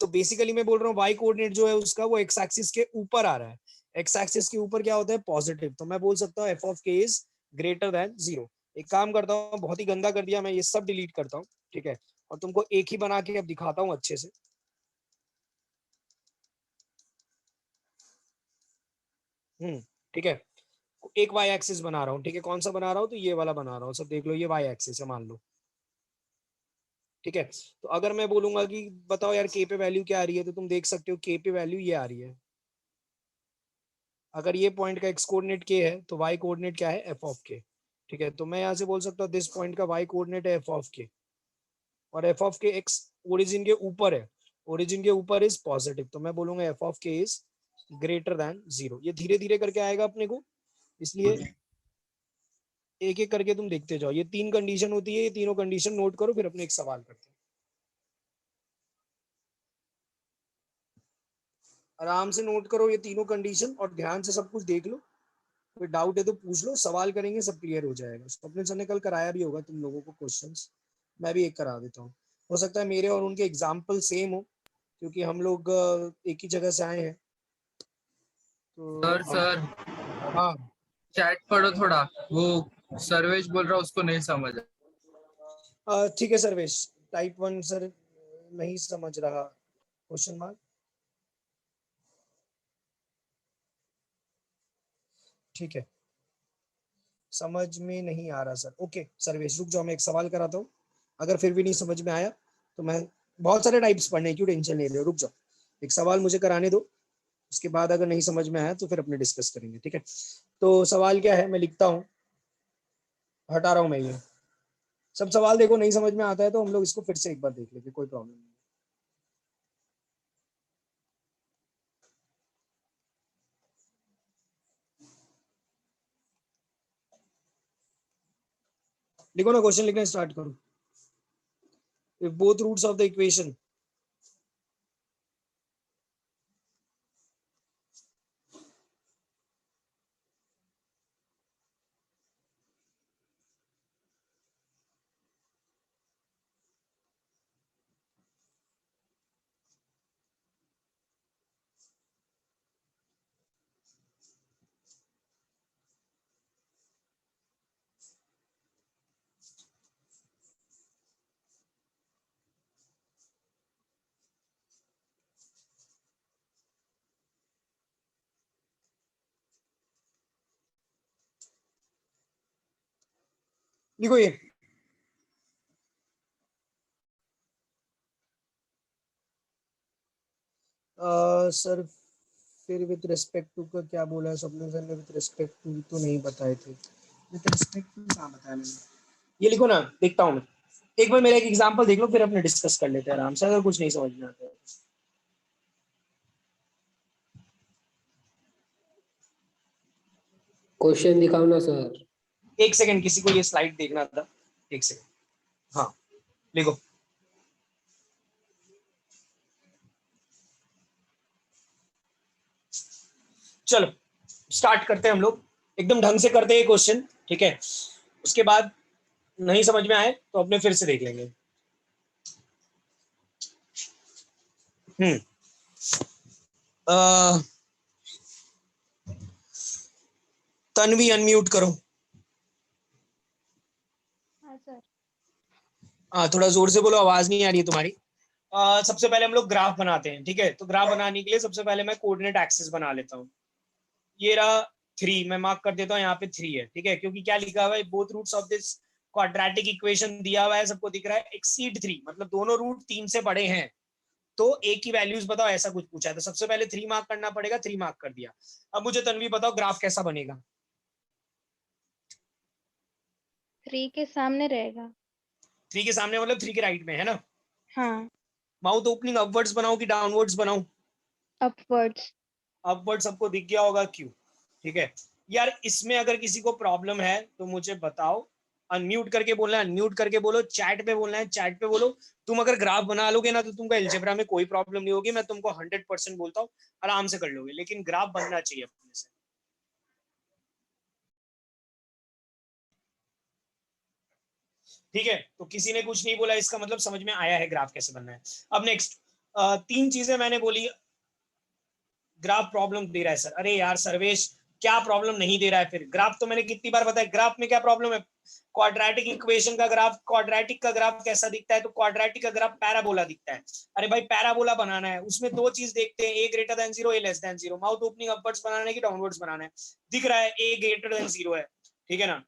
तो बेसिकली मैं बोल रहा हूँ वाई कोऑर्डिनेट जो है उसका वो एक्स एक्सिस के ऊपर आ रहा है। एक्स एक्सिस के ऊपर क्या होता है? पॉजिटिव। तो मैं बोल सकता हूँ F of k is greater than 0। एक काम करता हूँ, बहुत ही गंदा कर दिया, मैं ये सब डिलीट करता हूँ। ठीक है, और तुमको एक ही बना के अब दिखाता हूँ अच्छे से। ठीक है, एक वाई एक्सिस बना रहा हूँ। ठीक है, कौन सा बना रहा हूँ? तो ये वाला बना रहा हूँ, सब देख लो, ये वाई एक्सिस है मान लो। ठीक है, तो अगर मैं बोलूंगा कि बताओ यार के पे वैल्यू क्या आ रही है, तो तुम देख सकते हो के पे वैल्यू ये आ रही है। अगर ये पॉइंट का एक्स कोऑर्डिनेट के है तो वाई कोऑर्डिनेट क्या है? F of k. ठीक है, तो मैं यहाँ से बोल सकता हूँ दिस पॉइंट का वाई कोऑर्डिनेट है एफ ऑफ के, और एफ ऑफ के एक्स ओरिजिन के ऊपर है, ओरिजिन के ऊपर इज पॉजिटिव, तो मैं बोलूंगा F of k is greater than 0। ये धीरे धीरे करके आएगा अपने को, इसलिए एक एक करके तुम देखते जाओ। ये 3 कंडीशन होती है, ये तीनों कंडीशन नोट करो, फिर अपने एक सवाल करते हैं। आराम से नोट करो ये तीनों कंडीशन और ध्यान से सब कुछ देख लो, कोई डाउट है तो पूछ लो, सवाल करेंगे सब क्लियर हो जाएगा। स्वप्निल सर ने कल कराया भी होगा तुम लोगों को क्वेश्चंस, मैं भी एक करा देता हूँ। हो सकता है मेरे और उनके एग्जाम्पल सेम हो क्योंकि हम लोग एक ही जगह से आए हैं। तो सर हाँ चैट पढ़ो थोड़ा, वो सर्वेश बोल रहा उसको नहीं समझ। ठीक है सर्वेश, टाइप 1 सर नहीं समझ रहा क्वेश्चन मार्क। ठीक है, समझ में नहीं आ रहा सर। ओके सर्वेश रुक जाओ, मैं एक सवाल कराता हूँ, अगर फिर भी नहीं समझ में आया तो मैं बहुत सारे टाइप्स पढ़ने, क्यों टेंशन ले रहे हो, रुक जाओ एक सवाल मुझे कराने दो, उसके बाद अगर नहीं समझ में आया तो फिर अपने डिस्कस करेंगे। ठीक है, तो सवाल क्या है मैं लिखता हूँ, हटा रहा हूँ मैं ये सब सवाल। देखो नहीं समझ में आता है तो हम लोग इसको फिर से एक बार देख लेंगे, कोई प्रॉब्लम नहीं। लिखो ना, क्वेश्चन लिखना स्टार्ट करो। If both roots of the equation लिखो ये सर फिर विद रिस्पेक्ट टू का क्या बोला है स्वप्न सर ने, विद रिस्पेक्ट टू तो नहीं बताए थे, विद रिस्पेक्ट टू कहाँ बताया मैंने। ये लिखो ना, देखता हूँ मैं एक बार, मेरा एक एग्जांपल देख लो फिर अपने डिस्कस कर लेते हैं आराम से, अगर कुछ नहीं समझ में आता है। क्वेश्चन दिखाओ ना सर। एक सेकंड, किसी को ये स्लाइड देखना था, एक सेकंड। हाँ लिखो, चलो स्टार्ट करते हैं हम लोग, एकदम ढंग से करते हैं क्वेश्चन। ठीक है, उसके बाद नहीं समझ में आए तो अपने फिर से देख लेंगे। तन्वी अनम्यूट करो। हाँ सर। हाँ थोड़ा जोर से बोलो, आवाज नहीं आ रही है तुम्हारी। सबसे पहले हम लोग ग्राफ बनाते हैं। ठीक है, तो ग्राफ बनाने के लिए सबसे पहले मैं कोऑर्डिनेट एक्सिस बना लेता हूँ। ये रहा 3, मैं मार्क कर देता हूँ यहाँ पे 3 है। ठीक है, क्योंकि क्या लिखा हुआ है, both roots of this quadratic equation दिया हुआ है, सबको दिख रहा है, एक्सीड 3 मतलब दोनों रूट 3 से बड़े हैं तो एक की वैल्यूज बताओ, ऐसा कुछ पूछा है। तो सबसे पहले 3 मार्क करना पड़ेगा, 3 मार्क कर दिया। अब मुझे तन्वी बताओ ग्राफ कैसा बनेगा। 3 के सामने रहेगा। 3 के सामने मतलब 3 के राइट में है ना। हाँ, माउथ ओपनिंग अपवर्ड्स बनाओ कि डाउनवर्ड्स बनाओ। अपवर्ड्स। अपवर्ड सबको दिख गया होगा, क्यों। ठीक है यार, इसमें अगर किसी को प्रॉब्लम है तो मुझे बताओ, अनम्यूट करके बोलना है, अनम्यूट करके बोलो, चैट पे बोलना है, चैट पे बोलो। तुम अगर ग्राफ बना लोगे ना तो तुमको अलजेब्रा में कोई प्रॉब्लम नहीं होगी, मैं तुमको 100% बोलता हूँ, आराम से कर लोगे, लेकिन ग्राफ बनना चाहिए अपने से। ठीक है, तो किसी ने कुछ नहीं बोला, इसका मतलब समझ में आया है ग्राफ कैसे बनना है। अब नेक्स्ट 3 चीजें मैंने बोली। ग्राफ प्रॉब्लम दे रहा है सर, अरे यार सर्वेश क्या प्रॉब्लम नहीं दे रहा है, फिर ग्राफ तो मैंने कितनी बार बताया, ग्राफ में क्या प्रॉब्लम है। क्वाड्रेटिक इक्वेशन का ग्राफ, क्वाड्रेटिक का ग्राफ कैसा दिखता है, तो क्वाड्रेटिक का ग्राफ पैराबोला दिखता है। अरे भाई पैराबोला बनाना है, उसमें 2 चीज देखते हैं, A greater than 0, A less than 0। Mouth opening upwards बनाना है कि डाउनवर्ड्स बनाना है, दिख रहा है ए ग्रेटर देन 0 है। ठीक है ना,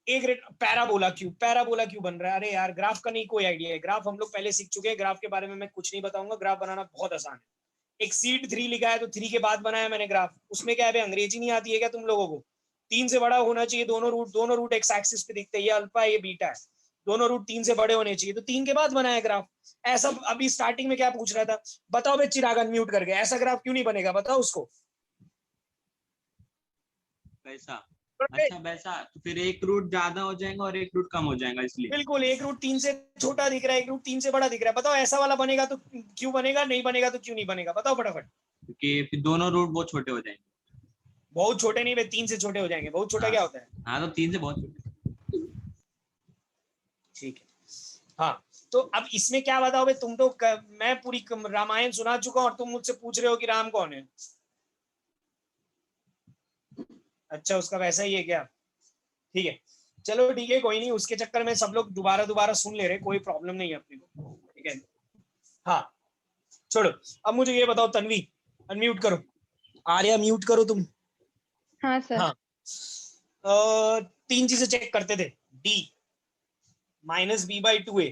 ए ग्रेट पैराबोला क्यों बन रहा है। अरे यार ग्राफ का नहीं कोई आइडिया है, ग्राफ हम लोग पहले सीख चुके हैं, ग्राफ के बारे में मैं कुछ नहीं बताऊंगा, ग्राफ बनाना बहुत आसान है। एक्सीड 3 लिखा है तो 3 के बाद बनाया मैंने ग्राफ, उसमें क्या है, अंग्रेजी नहीं आती है क्या तुम लोगों को। 3 से बड़ा होना चाहिए, दोनों रूट एक्स एक्सिस पे दिखते हैं, ये अल्फा है ये बीटा है, दोनों रूट 3 से बड़े होने चाहिए, तो 3 के बाद बनाया ग्राफ। ऐसा अभी स्टार्टिंग में क्या पूछ रहा था, बताओ बे चिराग अनम्यूट करके, ऐसा ग्राफ क्यों नहीं बनेगा, बताओ उसको। वैसा, अच्छा वैसा, तो फिर एक रूट ज्यादा हो जाएगा और एक रूट कम हो जाएगा, इसलिए। बिल्कुल, एक रूट 3 से छोटा दिख रहा है, एक रूट 3 से बड़ा दिख रहा है, बताओ ऐसा वाला बनेगा तो क्यों बनेगा, नहीं बनेगा तो क्यों नहीं बनेगा, बताओ फटाफट। क्योंकि फिर दोनों रूट बहुत छोटे हो जाएंगे। बहुत छोटे नहीं भाई, 3 से छोटे हो जाएंगे। बहुत छोटा हाँ। क्या होता है? हाँ तो 3 से बहुत छोटे। ठीक है। हाँ, तो अब इसमें क्या बताओ भाई, तुम तो मैं पूरी रामायण सुना चुका हूँ और तुम मुझसे पूछ रहे हो कि राम कौन है। अच्छा, उसका वैसा ही है क्या? ठीक है, चलो ठीक है, कोई नहीं, उसके चक्कर में सब लोग दोबारा दोबारा सुन ले रहे, कोई प्रॉब्लम नहीं है अपने को, ठीक है। हाँ छोड़ो, अब मुझे ये बताओ तन्वी, अनम्यूट करो। आर्या म्यूट करो तुम। हाँ सर। हाँ, 3 चीजें चेक करते थे, D minus B by 2a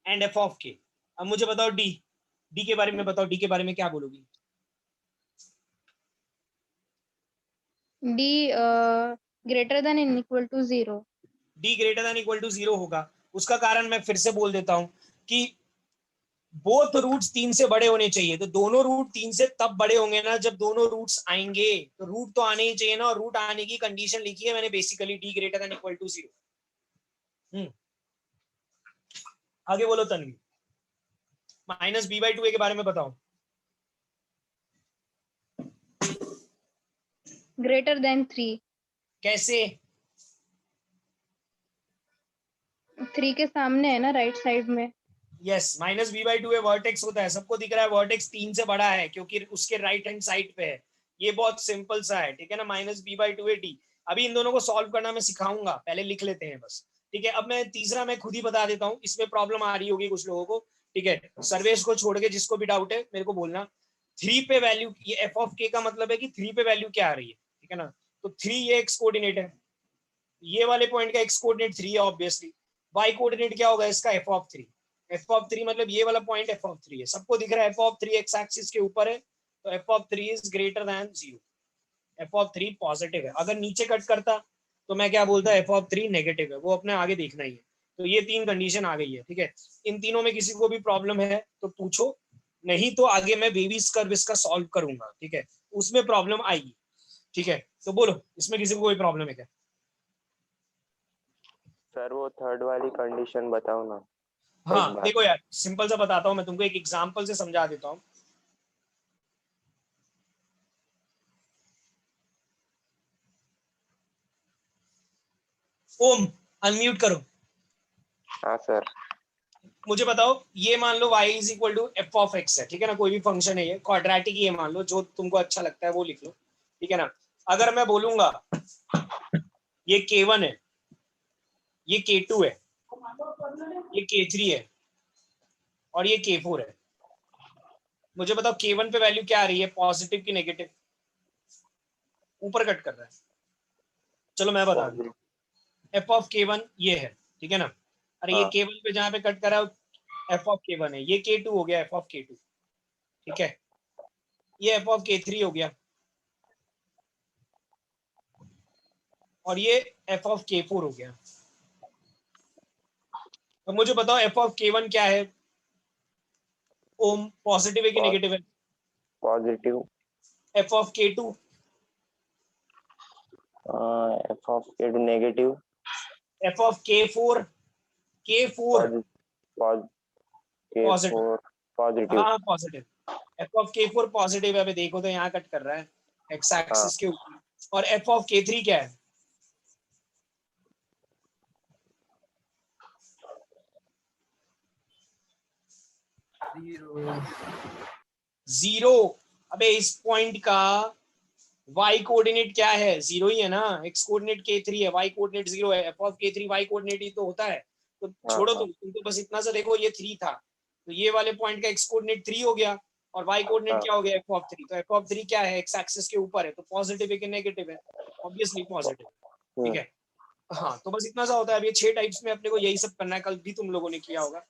and f of k. अब मुझे बताओ डी के बारे में बताओ, डी के बारे में क्या बोलोगी? D greater than in equal to 0। D greater than equal to 0 होगा। उसका कारण मैं फिर से बोल देता हूं कि बोथ रूट्स 3 से बड़े होने चाहिए। तो दोनों रूट 3 से तब बड़े होंगे ना जब दोनों रूट्स आएंगे। तो रूट तो आने ही चाहिए ना, और रूट आने की कंडीशन लिखी है मैंने basically, D greater than equal to 0। आगे बोलो Tanvi, minus B by 2a के बारे में बताओ। Greater than 3। कैसे? 3 के सामने है ना, राइट साइड में। Yes, minus B by 2a vertex होता है, सबको दिख रहा है वर्टेक्स 3 से बड़ा है क्योंकि उसके राइट हैंड साइड पे है। ये बहुत सिंपल सा है, ठीक है ना, minus B by 2a D. अभी इन दोनों को सॉल्व करना मैं सिखाऊंगा, पहले लिख लेते हैं बस, ठीक है। अब मैं तीसरा मैं खुद ही बता देता हूँ, इसमें प्रॉब्लम आ रही होगी कुछ लोगों को, ठीक है। सर्वेश को छोड़ के जिसको भी डाउट है मेरे को बोलना। 3 पे वैल्यू, ये एफ ऑफ के का मतलब है कि 3 पे वैल्यू क्या आ रही है, ठीक है ना। तो 3 ये एक्स कोऑर्डिनेट है, ये वाले पॉइंट का एक्स कोऑर्डिनेट 3 है ऑब्वियसली। वाई कोऑर्डिनेट क्या होगा इसका? F of 3। एफ ऑफ 3 मतलब ये वाला पॉइंट एफ ऑफ 3 है, सबको दिख रहा है एफ ऑफ 3 एक्स एक्सिस के ऊपर है, तो F of 3 is greater than 0। F of 3 positive है। अगर नीचे कट करता तो मैं क्या बोलता, एफ ऑफ 3 नेगेटिव है, वो अपने आगे देखना ही है। तो ये 3 कंडीशन आ गई है, ठीक है। इन तीनों में किसी को भी प्रॉब्लम है तो पूछो, नहीं तो आगे मैं बेबीज कर्व इसका सॉल्व करूंगा, ठीक है, उसमें प्रॉब्लम आएगी, ठीक है। तो बोलो, इसमें किसी को कोई प्रॉब्लम है क्या? सर वो थर्ड वाली कंडीशन बताओ ना। हाँ देखो यार, सिंपल सा बताता हूँ मैं तुमको, एक एग्जांपल से समझा देता हूँ। ओम, अनम्यूट करो। हाँ सर। मुझे बताओ, ये मान लो y is equal to f of x है, ठीक है ना, कोई भी फंक्शन है ये क्वाड्रेटिक, ये मान लो, जो तुमको अच्छा लगता है वो लिख लो, ठीक है ना। अगर मैं बोलूंगा ये k1 है, ये k2 है, ये k3 है और ये k4 है, मुझे बताओ k1 पे वैल्यू क्या आ रही है, पॉजिटिव की नेगेटिव? ऊपर कट कर रहा है, चलो मैं बता दूं। एफ ऑफ k1 ये है, ठीक है ना। अरे ये k1 पे जहां पे कट कर रहा है एफ ऑफ k1 है, ये k2 हो गया एफ ऑफ k2, ठीक है। ये एफ ऑफ k3 हो गया और ये एफ ऑफ k4 हो गया। तो मुझे बताओ एफ ऑफ k1 क्या है? ओम, पॉजिटिव है कि नेगेटिव है? Positive. F of k2? F of K two negative. F of k4? k4 positive. हाँ positive. F of k4 positive है। अभी देखो तो यहाँ कट कर रहा है एक्स एक्सिस के ऊपर। और एफ ऑफ k3 क्या है? जीरो। अबे इस पॉइंट का y कोऑर्डिनेट क्या है? जीरो ही है ना। x कोऑर्डिनेट k3 है, y कोऑर्डिनेट 0 है। f of k3 y coordinate ही तो होता है। तो छोड़ो तुम तो बस इतना सा देखो, ये 3 था तो ये वाले पॉइंट का x कोऑर्डिनेट 3 हो गया और y कोऑर्डिनेट क्या हो गया? f of 3। तो f ऑफ 3 क्या है? x एक्सिस के ऊपर है, तो पॉजिटिव है कि नेगेटिव है? ऑब्वियसली पॉजिटिव, ठीक है। हाँ तो बस इतना सा होता है। अब ये 6 टाइप्स में अपने को यही सब करना है, कल भी तुम लोगों ने किया होगा।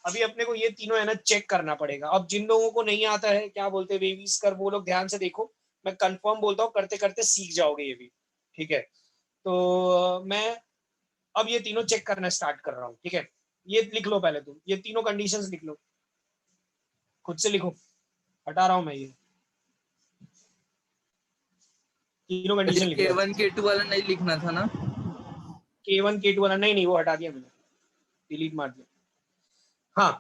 अभी अपने को ये तीनों है ना चेक करना पड़ेगा। अब जिन लोगों को नहीं आता है, क्या बोलते हैं बेबीज कर, वो लोग ध्यान से देखो, मैं कंफर्म बोलता हूँ, करते करते सीख जाओगे ये भी, ठीक है। तो मैं अब ये तीनों चेक करना स्टार्ट कर रहा हूँ, ठीक है। ये लिख लो पहले तुम, ये तीनों कंडीशंस लिख लो, खुद से लिखो, हटा रहा हूँ मैं ये तीनों कंडीशन लिख लो। K1 K2 वाला नहीं लिखना था ना? K1 K2 वाला नहीं, वो हटा दिया मैंने, डिलीट मार दिया। हाँ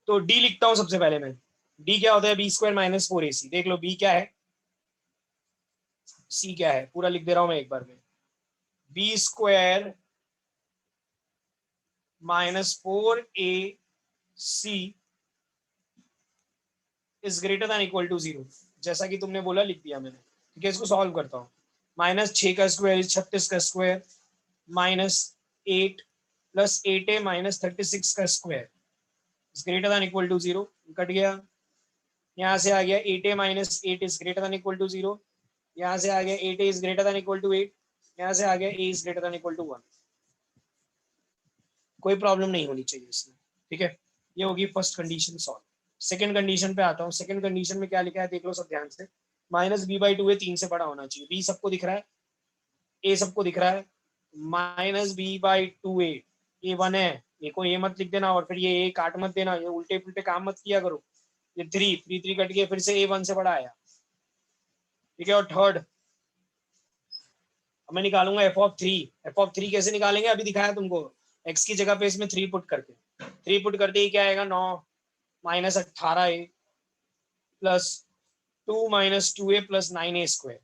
तो डी लिखता हूँ सबसे पहले मैं, डी क्या होता है, बी स्क्वायर माइनस 4ac। देख लो बी क्या है, सी क्या है, पूरा लिख दे रहा हूं मैं एक बार में। B square minus 4ac is greater than equal to 0। जैसा कि तुमने बोला लिख दिया मैंने। ठीक है, इसको सॉल्व करता हूँ। माइनस 6 का स्क्वायर 36 का square minus 8 plus 8a minus 36 का square is greater than equal to 0। Cut गया, यहाँ से आ गया 8a minus 8 is greater than equal to 0। यहाँ से आ गया 8a is greater than equal to 8। यहाँ से आ गया a is greater than equal to 1। कोई प्रॉब्लम नहीं होनी चाहिए इसमें। ठीक है, ये होगी first condition solve. Second condition पे आता हूँ। सेकंड कंडीशन में क्या लिखा है देख लो सब ध्यान से। माइनस बी बाई 2 3 से बड़ा होना चाहिए। बी सबको दिख रहा है, ए सबको दिख रहा है। माइनस बी बाई 2a, ये 1 है, ये को ए मत लिख देना और फिर ये ए काट मत देना, ये उल्टे पुल्टे काम मत किया करो। ये 3 कट गया, फिर से ए 1 से बड़ा आया। ठीक है, और थर्ड मैं निकालूंगा एफ ऑफ 3। एफ ऑफ 3 कैसे निकालेंगे, अभी दिखाया तुमको। एक्स की जगह पे इसमें 3 पुट करके, 3 पुट करते ही क्या आएगा 9 minus 18a plus 2 minus 2a plus 9a square.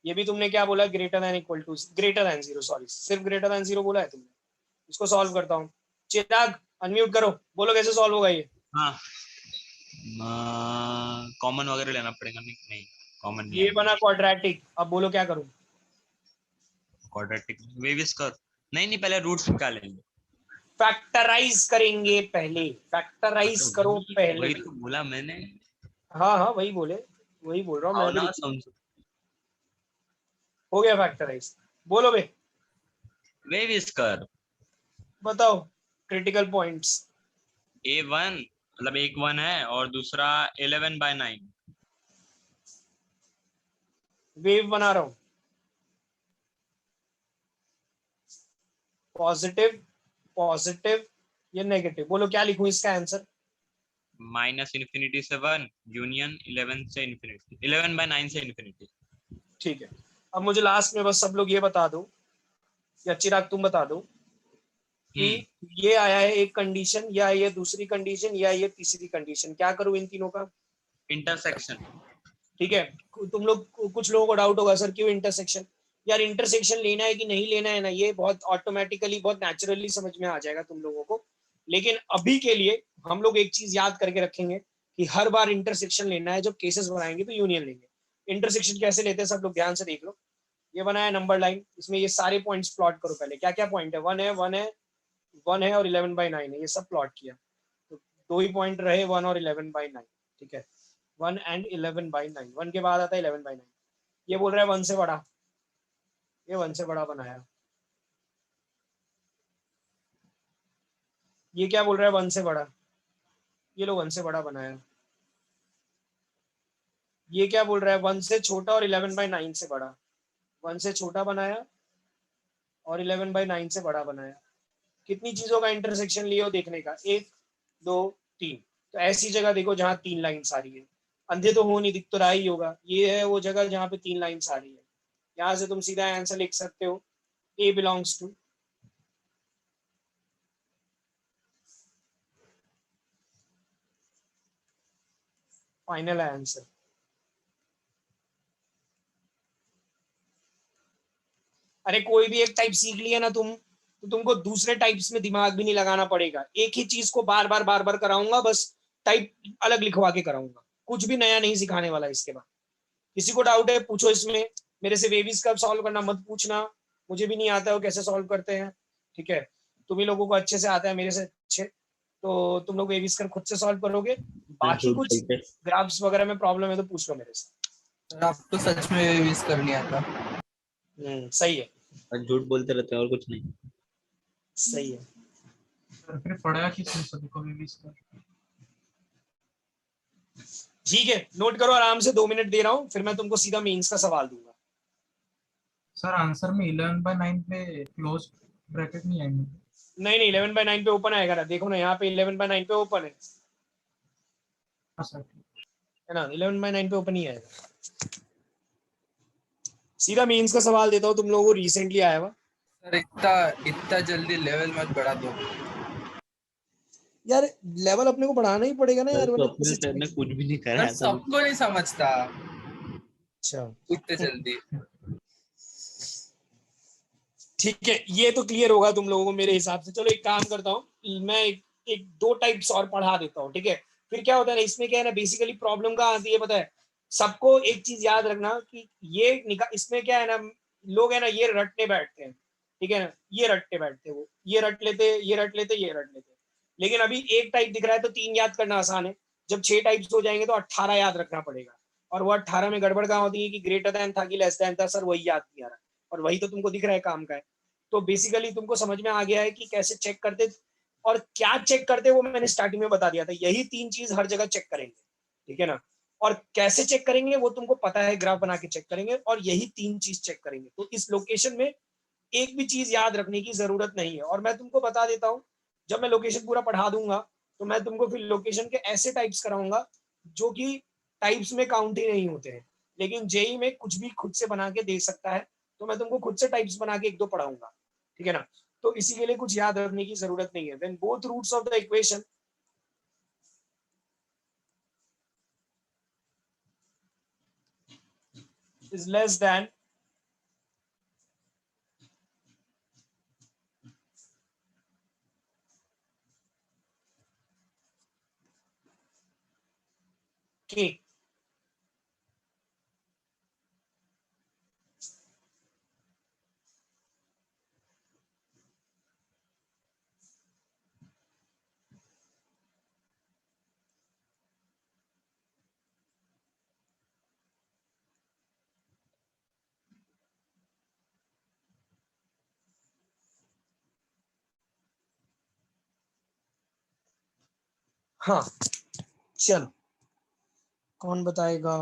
ये भी तुमने क्या बोला, greater than equal to, greater than 0, sorry सिर्फ ग्रेटर देन 0 बोला है तुमने। इसको सॉल्व करता हूँ। चिराग अनम्यूट करो, बोलो कैसे सॉल्व होगा ये। हाँ, कॉमन वगैरह लेना पड़ेगा। नहीं कॉमन नहीं ये बना क्वाड्रेटिक, अब बोलो क्या करूँ। क्वाड्रेटिक वेविस कर, नहीं पहले रूट्स निकालेंगे। फैक्टराइज करेंगे पहले, फैक्टराइज करो पहले। वही तो बोला मैंने। हाँ हाँ वही बोले, वही बोल रहा हूँ मैं भी। हो गया फैक्टराइज, बोलो बे। वेविस कर, बताओ क्रिटिकल पॉइंट्स। a1 मतलब एक 1 है और दूसरा 11/9। वेव बना रहा हूँ, पॉजिटिव पॉजिटिव या नेगेटिव, बोलो क्या लिखूं इसका आंसर। माइनस इन्फिनिटी से 1 यूनियन 11 से इन्फिनिटी, 11/9 से इन्फिनिटी। ठीक है, अब मुझे लास्ट में बस सब लोग ये बता दो, या चिराग तुम बता दो कि ये आया है एक कंडीशन, या ये दूसरी कंडीशन, या ये तीसरी कंडीशन। क्या करूं इन तीनों का इंटरसेक्शन। ठीक है, तुम लोग, कुछ लोगों को डाउट होगा सर क्यों इंटरसेक्शन। यार इंटरसेक्शन लेना है कि नहीं लेना है ना, ये बहुत ऑटोमेटिकली बहुत नेचुरली समझ में आ जाएगा तुम लोगों को। लेकिन अभी के लिए हम लोग एक चीज याद करके रखेंगे कि हर बार इंटरसेक्शन लेना है। जब केसेस बनाएंगे तो यूनियन लेंगे। इंटरसेक्शन कैसे लेते हैं सब लोग ध्यान से देख लो। ये बनाया नंबर लाइन, इसमें ये सारे पॉइंट्स प्लॉट करो पहले। क्या क्या पॉइंट है, 1 है 1 है 1 है और 11/9 है, ये सब प्लॉट किया तो 2 ही पॉइंट रहे 1 और 11/9। ठीक है, 1 एंड 11/9। 1 के बाद आता है 11/9। ये बोल रहा है 1 से बड़ा, ये 1 से बड़ा बनाया। ये क्या बोल रहा है 1 से बड़ा, ये लो 1 से बड़ा बनाया। ये क्या बोल रहा है 1 से छोटा और 11/9 से बड़ा। 1 से छोटा बनाया और 11/9 से बड़ा बनाया। कितनी चीजों का इंटरसेक्शन लियो देखने का, 1 2 3। तो ऐसी जगह देखो जहां 3 लाइन्स आ रही है। अंधे तो हो नहीं, दिख तो रहा ही होगा। ये है वो जगह जहां पे 3 लाइन्स आ रही है। यहां से तुम सीधा आंसर लिख सकते हो, ए बिलोंग्स टू फाइनल आंसर। अरे कोई भी एक टाइप सीख लिया ना तुम, तो तुमको दूसरे टाइप्स में दिमाग भी नहीं लगाना पड़ेगा। एक ही चीज को बार बार कराऊंगा, बस टाइप अलग लिखवा के कराऊंगा। कुछ भी नया नहीं सिखाने वाला इसके बाद। किसी को डाउट है पूछो इसमें। मेरे से वेविस कब सॉल्व करना मत पूछना, मुझे भी नहीं आता है वो कैसे सॉल्व करते हैं। ठीक है, तुम ही लोगों को अच्छे से आता है मेरे से अच्छे, तो तुम लोग वेविस कर खुद से सॉल्व करोगे। बाकी कुछ ग्राफ्स वगैरह में प्रॉब्लम है तो पूछ लो मेरे से। आपको सच में विश कर लिया था। सही है, झूठ बोलते रहते हैं और कुछ नहीं। सही है। फिर पढ़ाया किसने सभी को विश कर। ठीक है, नोट करो आराम से, 2 मिनट दे रहा हूँ, फिर मैं तुमको सीधा मेंस का सवाल दूंगा। सर आंसर में 11/9 पे क्लोज ब्रैकेट नहीं आएंगे। नहीं 11/9 पे ओपन आएगा ना, देखो ना यहाँ पे 11/9 पे ओपन है ना, 11/9 पे ओपन ही आएगा। सीधा मेंस का सवाल देता हूँ तुम लोगों को, रिसेंटली आया हुआ। सर इतना जल्दी लेवल मत बढ़ा दो। यार लेवल अपने को बढ़ाना ही पड़ेगा ना यार, वरना स्वप्न कैसे सर ने चलेगा? कुछ भी नहीं सर करा था। सबको नहीं समझता अच्छा इतने जल्दी। ठीक है, ये तो क्लियर होगा तुम लोगों को मेरे हिसाब से। चलो एक काम करता हूँ, मैं एक दो टाइप्स और पढ़ा देता हूँ, ठीक है? फिर क्या होता है ना, इसमें क्या है ना, बेसिकली प्रॉब्लम कहाँ आती है पता है? सबको एक चीज याद रखना कि इसमें क्या है ना, लोग है ना ये रटने बैठते हैं, ठीक है ना, ये रटने बैठते हैं, वो ये रट लेते, ये रट लेते, ये रट लेते। लेकिन अभी एक टाइप दिख रहा है तो 3 याद करना आसान है। जब 6 टाइप्स हो जाएंगे तो 18 याद रखना पड़ेगा। और वो 18 में गड़बड़ कहाँ होती है कि ग्रेटर देन था कि लेस देन था, सर वही याद नहीं आ रहा, और वही तो तुमको दिख रहा है काम का है। तो बेसिकली तुमको समझ में आ गया है कि कैसे चेक करते और क्या चेक करते, वो मैंने स्टार्टिंग में बता दिया था। यही 3 चीज हर जगह चेक करेंगे, ठीक है ना? और कैसे चेक करेंगे वो तुमको पता है, ग्राफ बना के चेक करेंगे, और यही 3 चीज चेक करेंगे। तो इस लोकेशन में एक भी चीज याद रखने की जरूरत नहीं है। और मैं तुमको बता देता हूँ, जब मैं लोकेशन पूरा पढ़ा दूंगा तो मैं तुमको फिर लोकेशन के ऐसे टाइप्स कराऊंगा जो कि टाइप्स में काउंट ही नहीं होते हैं, लेकिन जेई में कुछ भी खुद से बना के दे सकता है। तो मैं तुमको खुद से टाइप्स बना के 1-2 पढ़ाऊंगा, ठीक है ना? तो इसी के लिए कुछ याद रखने की जरूरत नहीं है। When both roots of the equation is less than k, हाँ चलो कौन बताएगा?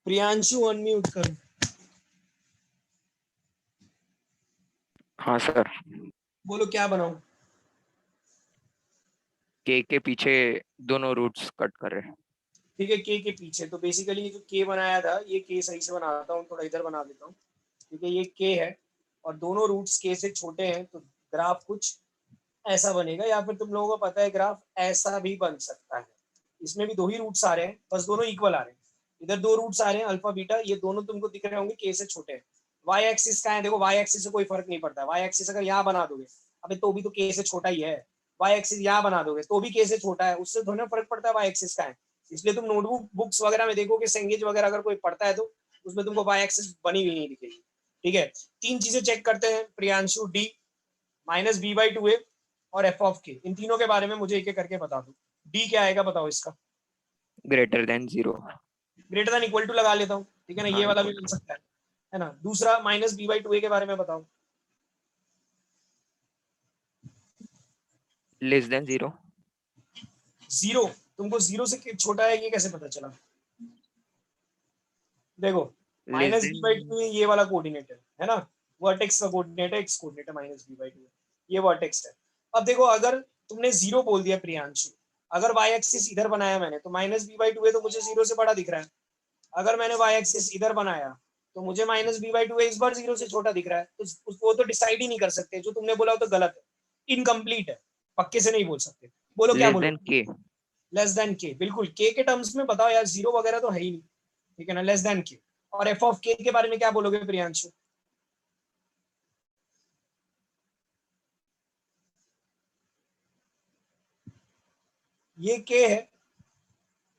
प्रियांशु अनम्यूट करो। हाँ सर। बोलो क्या बनाऊं? के पीछे दोनों रूट्स कट कर रहे हैं। ठीक है, के पीछे तो बेसिकली जो के बनाया था, ये के सही से बनाता हूँ, थोड़ा इधर बना देता हूँ, ठीक है? ये के है और दोनों रूट्स के से छोटे हैं, तो ग्राफ कुछ ऐसा बनेगा, या फिर तुम लोगों को पता है ग्राफ ऐसा भी बन सकता है। इसमें भी 2 ही रूट्स आ रहे हैं, बस दोनों इक्वल आ रहे हैं। इधर 2 रूट्स आ रहे हैं अल्फा बीटा, ये दोनों तुमको दिख रहे होंगे के से छोटे हैं। वाई एक्सिस का है, देखो वाई एक्सिस से कोई फर्क नहीं पड़ता है। वाई एक्सिस अगर यहाँ बना दोगे, अबे तो भी तो के से छोटा ही है। वाई एक्सिस यहाँ बना दोगे तो भी के से छोटा है, उससे थोड़ा फर्क पड़ता है वाई एक्सिस का है। इसलिए तुम नोटबुक बुक्स वगैरह में देखोगे, सेंगेज वगैरह अगर कोई पढ़ता है तो उसमें तुमको वाई एक्सिस बनी हुई नहीं दिखेगी, ठीक है? 3 चीजें चेक करते हैं Priyanshu, D minus B by 2a और एफ ऑफ के। इन तीनों के बारे में मुझे एक एक करके बता दो। डी क्या आएगा बताओ इसका? Greater than 0। Greater than equal to लगा लेता हूँ, ठीक है ना? ये वाला भी बन सकता है ना? दूसरा माइनस बी बाई 2a के बारे में बताओ। Less than 0। 0 तुमको 0 से छोटा है, ये कैसे पता चला? देखो less minus B by 2 then ये वाला कोऑर्डिनेट है ना? वर्टेक्स का कोऑर्डिनेट है, एक्स कोऑर्डिनेट है माइनस बी बाई 2, ये वर्टेक्स है। अब देखो अगर तुमने 0 बोल दिया प्रियांशु, अगर वाई एक्सिस इधर बनाया मैंने तो माइनस बी बाई 2 है, तो मुझे 0 से बड़ा दिख रहा है। अगर मैंने वाई एक्सिस इधर बनाया तो मुझे माइनस बी बाई 2 इस बार 0 से छोटा दिख रहा है। तो उसको तो डिसाइड ही नहीं कर सकते, जो तुमने बोला वो तो गलत है, इनकम्प्लीट है, पक्के से नहीं बोल सकते। बोलो क्या लेस बोलो? देन के। लेस देन के, बिल्कुल के टर्म्स में बताओ यार, 0 वगैरह तो है ही नहीं, ठीक है ना? लेस देन के। और एफ ऑफ के के बारे में क्या बोलोगे प्रियांशु? ये के है,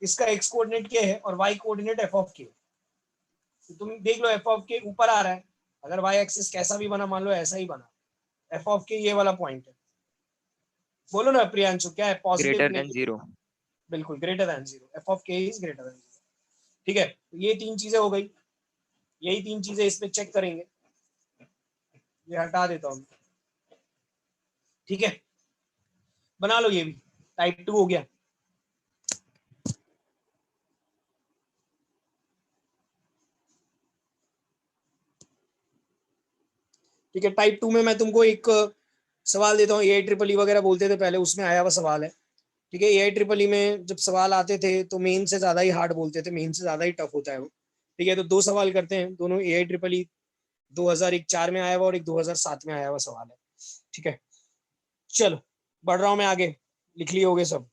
इसका एक्स कोऑर्डिनेट के है और वाई कोऑर्डिनेट एफ ऑफ के। तो तुम देख लो एफ ऑफ के ऊपर आ रहा है, अगर वाई एक्सिस कैसा भी बना, मान लो ऐसा ही बना, एफ ऑफ के ये वाला पॉइंट है। बोलो ना प्रियांशु क्या है, पॉजिटिव ग्रेटर देन नेगेटिव? 0। बिल्कुल greater than 0, f of k is greater than 0, ठीक है? तो ये 3 चीजें हो गई, यही 3 चीजें इसमें चेक करेंगे। ये हटा देता हूँ, ठीक है? बना लो, ये भी टाइप 2 हो गया। ठीक है, टाइप 2 में मैं तुमको एक सवाल देता हूँ, ए ट्रिपल ई वगैरह बोलते थे पहले, उसमें आया हुआ सवाल है, ठीक है? ए ट्रिपल ई में जब सवाल आते थे तो मेन से ज्यादा ही हार्ड बोलते थे, मेन से ज्यादा ही टफ होता है वो, ठीक है? तो 2 सवाल करते हैं, दोनों ए ट्रिपल ई 2004 में आया हुआ और एक 2007 में आया हुआ सवाल है। ठीक है, चलो बढ़ रहा हूं मैं आगे, लिख लिए होगे सब।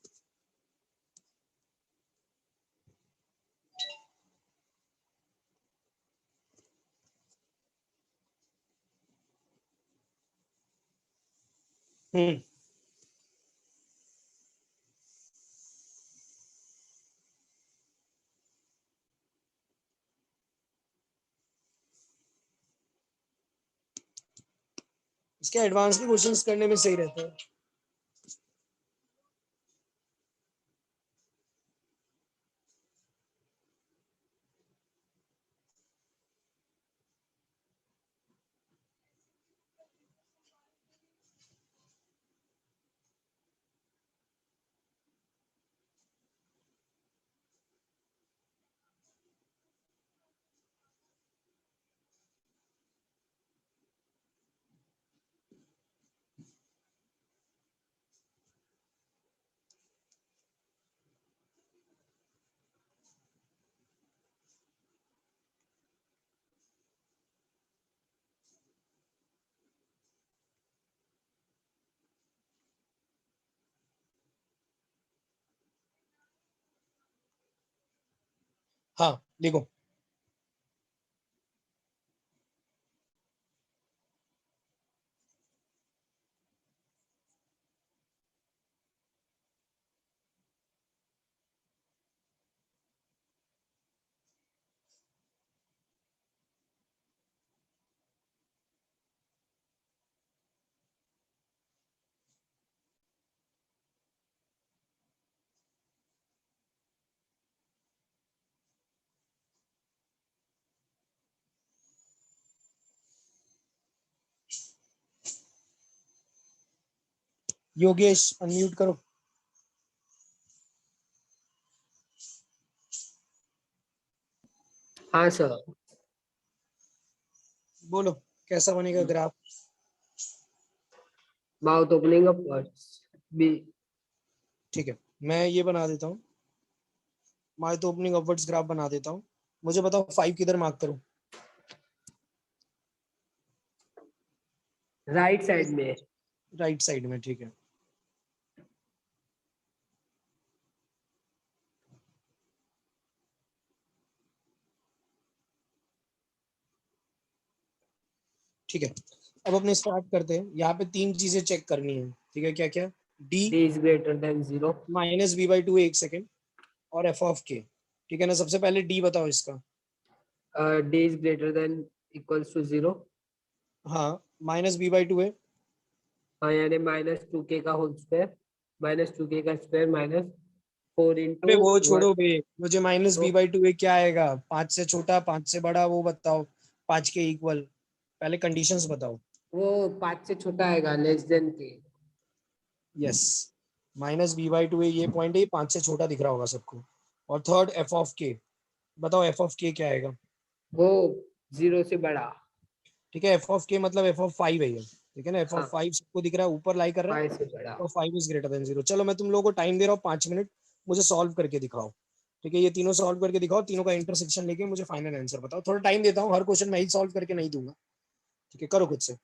हम्म, इसके एडवांस के क्वेश्चंस करने में सही रहता है। हाँ लिखो। योगेश अनम्यूट करो। हाँ सर। बोलो कैसा बनेगा graph. Mouth opening upwards b. ठीक है, मैं ये बना देता हूँ, माउथ ओपनिंग अपवर्ड्स ग्राफ बना देता हूँ। मुझे बताओ 5 किधर मार्क करूँ। राइट साइड में। राइट साइड में, ठीक है। ठीक है, अब अपने स्टार्ट करते हैं। यहाँ पे 3 चीजें चेक करनी है, ठीक है। क्या क्या? D D is greater than 0 minus B by two, एक सेकेंड, और एफ ऑफ के। ठीक है ना, सबसे पहले डी बताओ इसका। D is greater than equals to 0। हाँ, माइनस बी बाई टू है। हाँ यानी -2k का होल स्क्वायर, -2k का स्क्वायर माइनस 4 अबे इंटू वो 1। छोड़ो बे, मुझे माइनस बी तो बाई टू है क्या आएगा? 5 से छोटा, 5 से बड़ा, वो बताओ। 5 के इक्वल, पहले कंडीशंस बताओ। वो 5 से छोटा आएगा, less than k. Yes, minus B by two है, ये पॉइंट है, 5 से छोटा दिख रहा होगा सबको। और थर्ड एफ ऑफ के, बताओ एफ ऑफ के क्या आएगा? वो 0 से बड़ा। ठीक है, एफ ऑफ के मतलब एफ ऑफ 5 है ये, ठीक है ना। एफ ऑफ हाँ, 5 सबको दिख रहा है, ऊपर लाई कर रहा है, 5 से बड़ा। और 5 इज ग्रेटर देन 0। चलो मैं तुम लोगों को टाइम दे रहा हूँ 5 मिनट, मुझे सॉल्व करके दिखाओ। ठीक है, ये तीनों सॉल्व करके दिखाओ, तीनों का इंटरसेक्शन लेके मुझे फाइनल आंसर बताओ। थोड़ा टाइम देता हूँ, हर क्वेश्चन मैं ही सॉल्व करके नहीं दूंगा। ठीक है, करो खुद से।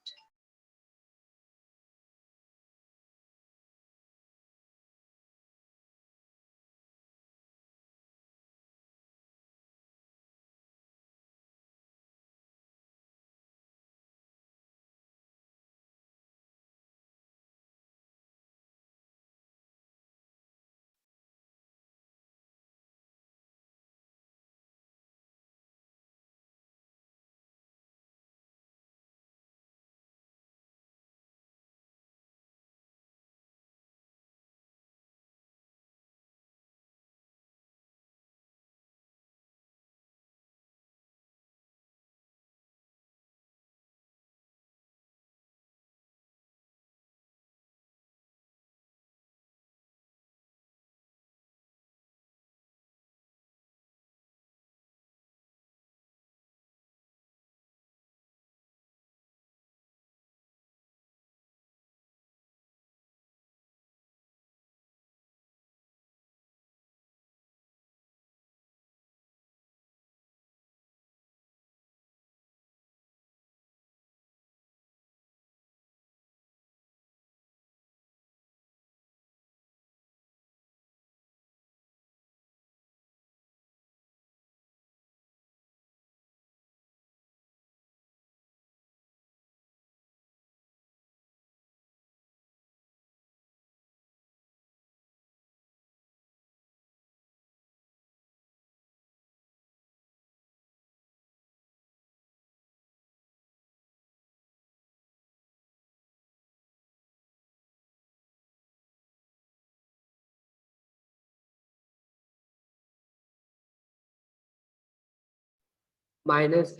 माइनस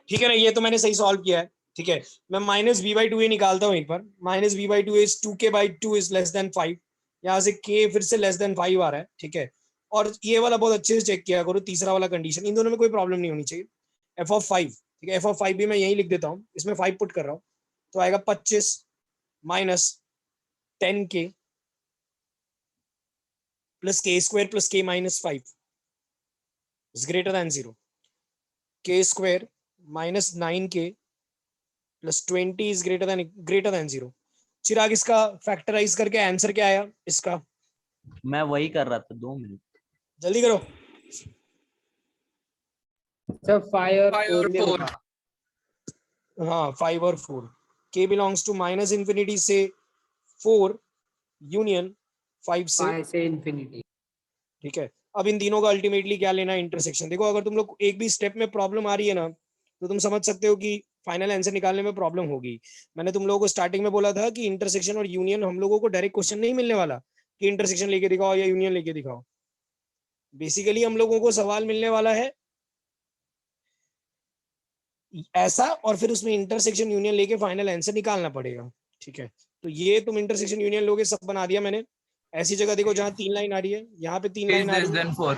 ठीक है ना, ये तो मैंने सही सॉल्व किया है। ठीक है, मैं minus B by two A निकालता हूँ एक बार। Minus B by two is 2k by two is less than 5। यहाँ से k फिर से लेस देन 5 आ रहा है। ठीक है, और ये वाला बहुत अच्छे से चेक किया करो, तीसरा वाला कंडीशन, इन दोनों में कोई प्रॉब्लम नहीं होनी चाहिए। एफ ऑफ 5, ठीक है, एफ ऑफ 5 भी मैं यही लिख देता हूँ, इसमें 5 पुट कर रहा हूँ, तो आएगा 25 minus 10k plus k square plus k minus 5 is greater than 0। k square minus 9k plus 20 is greater than 0। चिराग, इसका फैक्टराइज करके आंसर क्या आया इसका? मैं वही कर रहा था, 2 मिनट। जल्दी करो। सर 5 और 5 और 4 4 हाँ, 5 और 4। k belongs to minus infinity से 4 यूनियन 5 से। 5 से इंफिनिटी। ठीक है, अब इन तीनों का अल्टीमेटली क्या लेना है? इंटरसेक्शन। देखो, अगर तुम लोग एक भी स्टेप में प्रॉब्लम आ रही है ना, तो तुम समझ सकते हो कि फाइनल आंसर निकालने में प्रॉब्लम होगी। मैंने तुम लोगों को स्टार्टिंग में बोला था कि इंटरसेक्शन और यूनियन हम लोगों को डायरेक्ट क्वेश्चन नहीं मिलने वाला कि इंटरसेक्शन लेके दिखाओ या यूनियन लेके दिखाओ। बेसिकली हम लोगों को सवाल मिलने वाला है ऐसा, और फिर उसमें इंटरसेक्शन यूनियन लेके फाइनल आंसर निकालना पड़ेगा। ठीक है, तो ये तुम इंटरसेक्शन यूनियन लोगे, सब बना दिया मैंने। ऐसी जगह देखो जहां 3 लाइन आ रही है, यहाँ पे 3 लाइन आ लेस रही है। Than 4।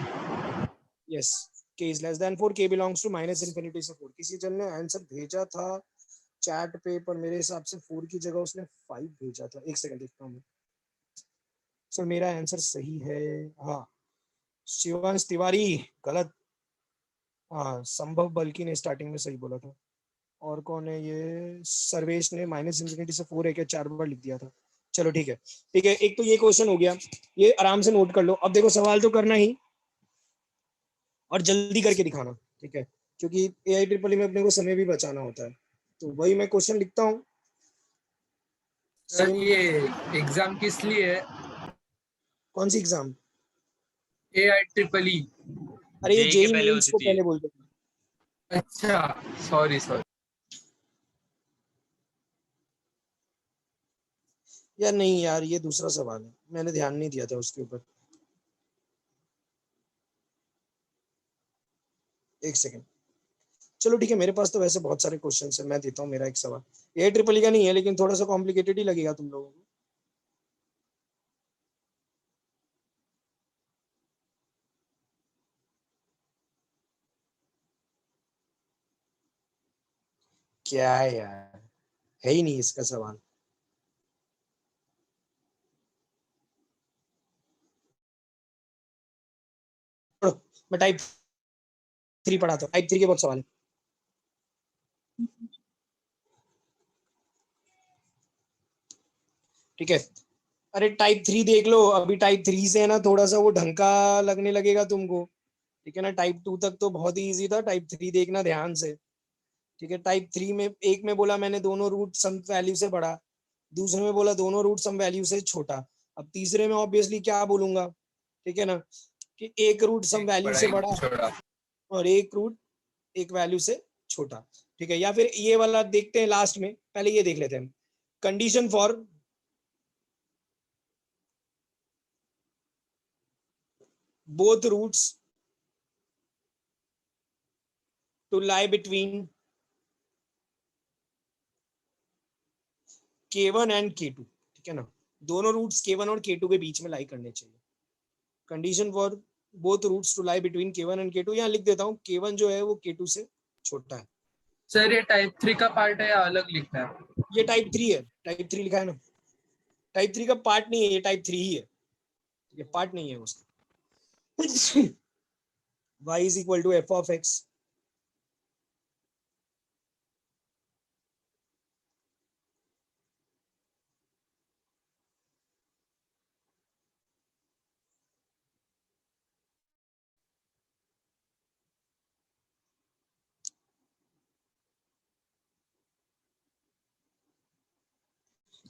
Yes, k is less than 4, k belongs to minus infinity से 4। किसी जन ने आंसर भेजा था चैट पे, पर मेरे हिसाब से 4 की जगह उसने 5 भेजा था। एक सेकंड देखता हूँ मैं। सर मेरा आंसर सही है, हाँ। शिवांश तिवारी गलत। हाँ, संभव बल्कि ने स्टार्टिंग में सही बोला था। और कौन है ये? सर्वेश ने माइनस इंफिनिटी से 4 है क्या 4 बार लिख दिया था। चलो ठीक है, ठीक है, एक तो ये क्वेश्चन हो गया, ये आराम से नोट कर लो। अब देखो, सवाल तो करना ही और जल्दी करके दिखाना। ठीक है, क्योंकि AIEEE में अपने को समय भी बचाना होता है। तो वही मैं क्वेश्चन लिखता हूँ। सर ये एग्जाम किस लिए है? कौन सी एग्जाम? AIEEE। अरे ये जेई के जेई पहले मेंस होती को थी। पहले बोलते थे। अच्छा, सॉरी सॉरी। यार नहीं यार, ये दूसरा सवाल है, मैंने ध्यान नहीं दिया था उसके ऊपर। एक सेकंड, चलो ठीक है, मेरे पास तो वैसे बहुत सारे क्वेश्चन है, मैं देता हूँ मेरा एक सवाल। AIEEE का नहीं है, लेकिन थोड़ा सा कॉम्प्लिकेटेड ही लगेगा तुम लोगों को। क्या है यार, है ही नहीं इसका सवाल। छोड़ो, मैं टाइप 3 पढ़ाता हूँ। टाइप 3 के बहुत सवाल है। ठीक है, अरे टाइप 3 देख लो। अभी टाइप 3 से है ना, थोड़ा सा वो ढंग का लगने लगेगा तुमको। ठीक है ना, टाइप 2 तक तो बहुत ही इजी था, टाइप 3 देखना ध्यान से। ठीक है, टाइप 3 में एक में बोला मैंने दोनों रूट सम वैल्यू से बड़ा, दूसरे में बोला दोनों रूट सम वैल्यू से छोटा। अब तीसरे में ऑब्वियसली क्या बोलूंगा? ठीक है ना, कि एक रूट सम एक वैल्यू बड़ा से एक बड़ा छोटा। और एक रूट एक वैल्यू से छोटा। ठीक है, या फिर ये वाला देखते हैं लास्ट में, पहले ये देख लेते हैं। Condition for both roots to lie between K1 and K2। ठीक है ना, दोनों रूट्स K1 और K2 के बीच में लाई करने चाहिए। Condition for both roots to lie between K1 and K2, यहाँ लिख देता हूँ K1 जो है वो K2 से छोटा है। सर ये टाइप 3 का पार्ट है या अलग लिखना है? ये टाइप 3 है, टाइप 3 लिखा है ना। टाइप 3 का पार्ट नहीं है, ये टाइप 3 ही है, ये पार्ट नहीं है उसका। y is equal to f of x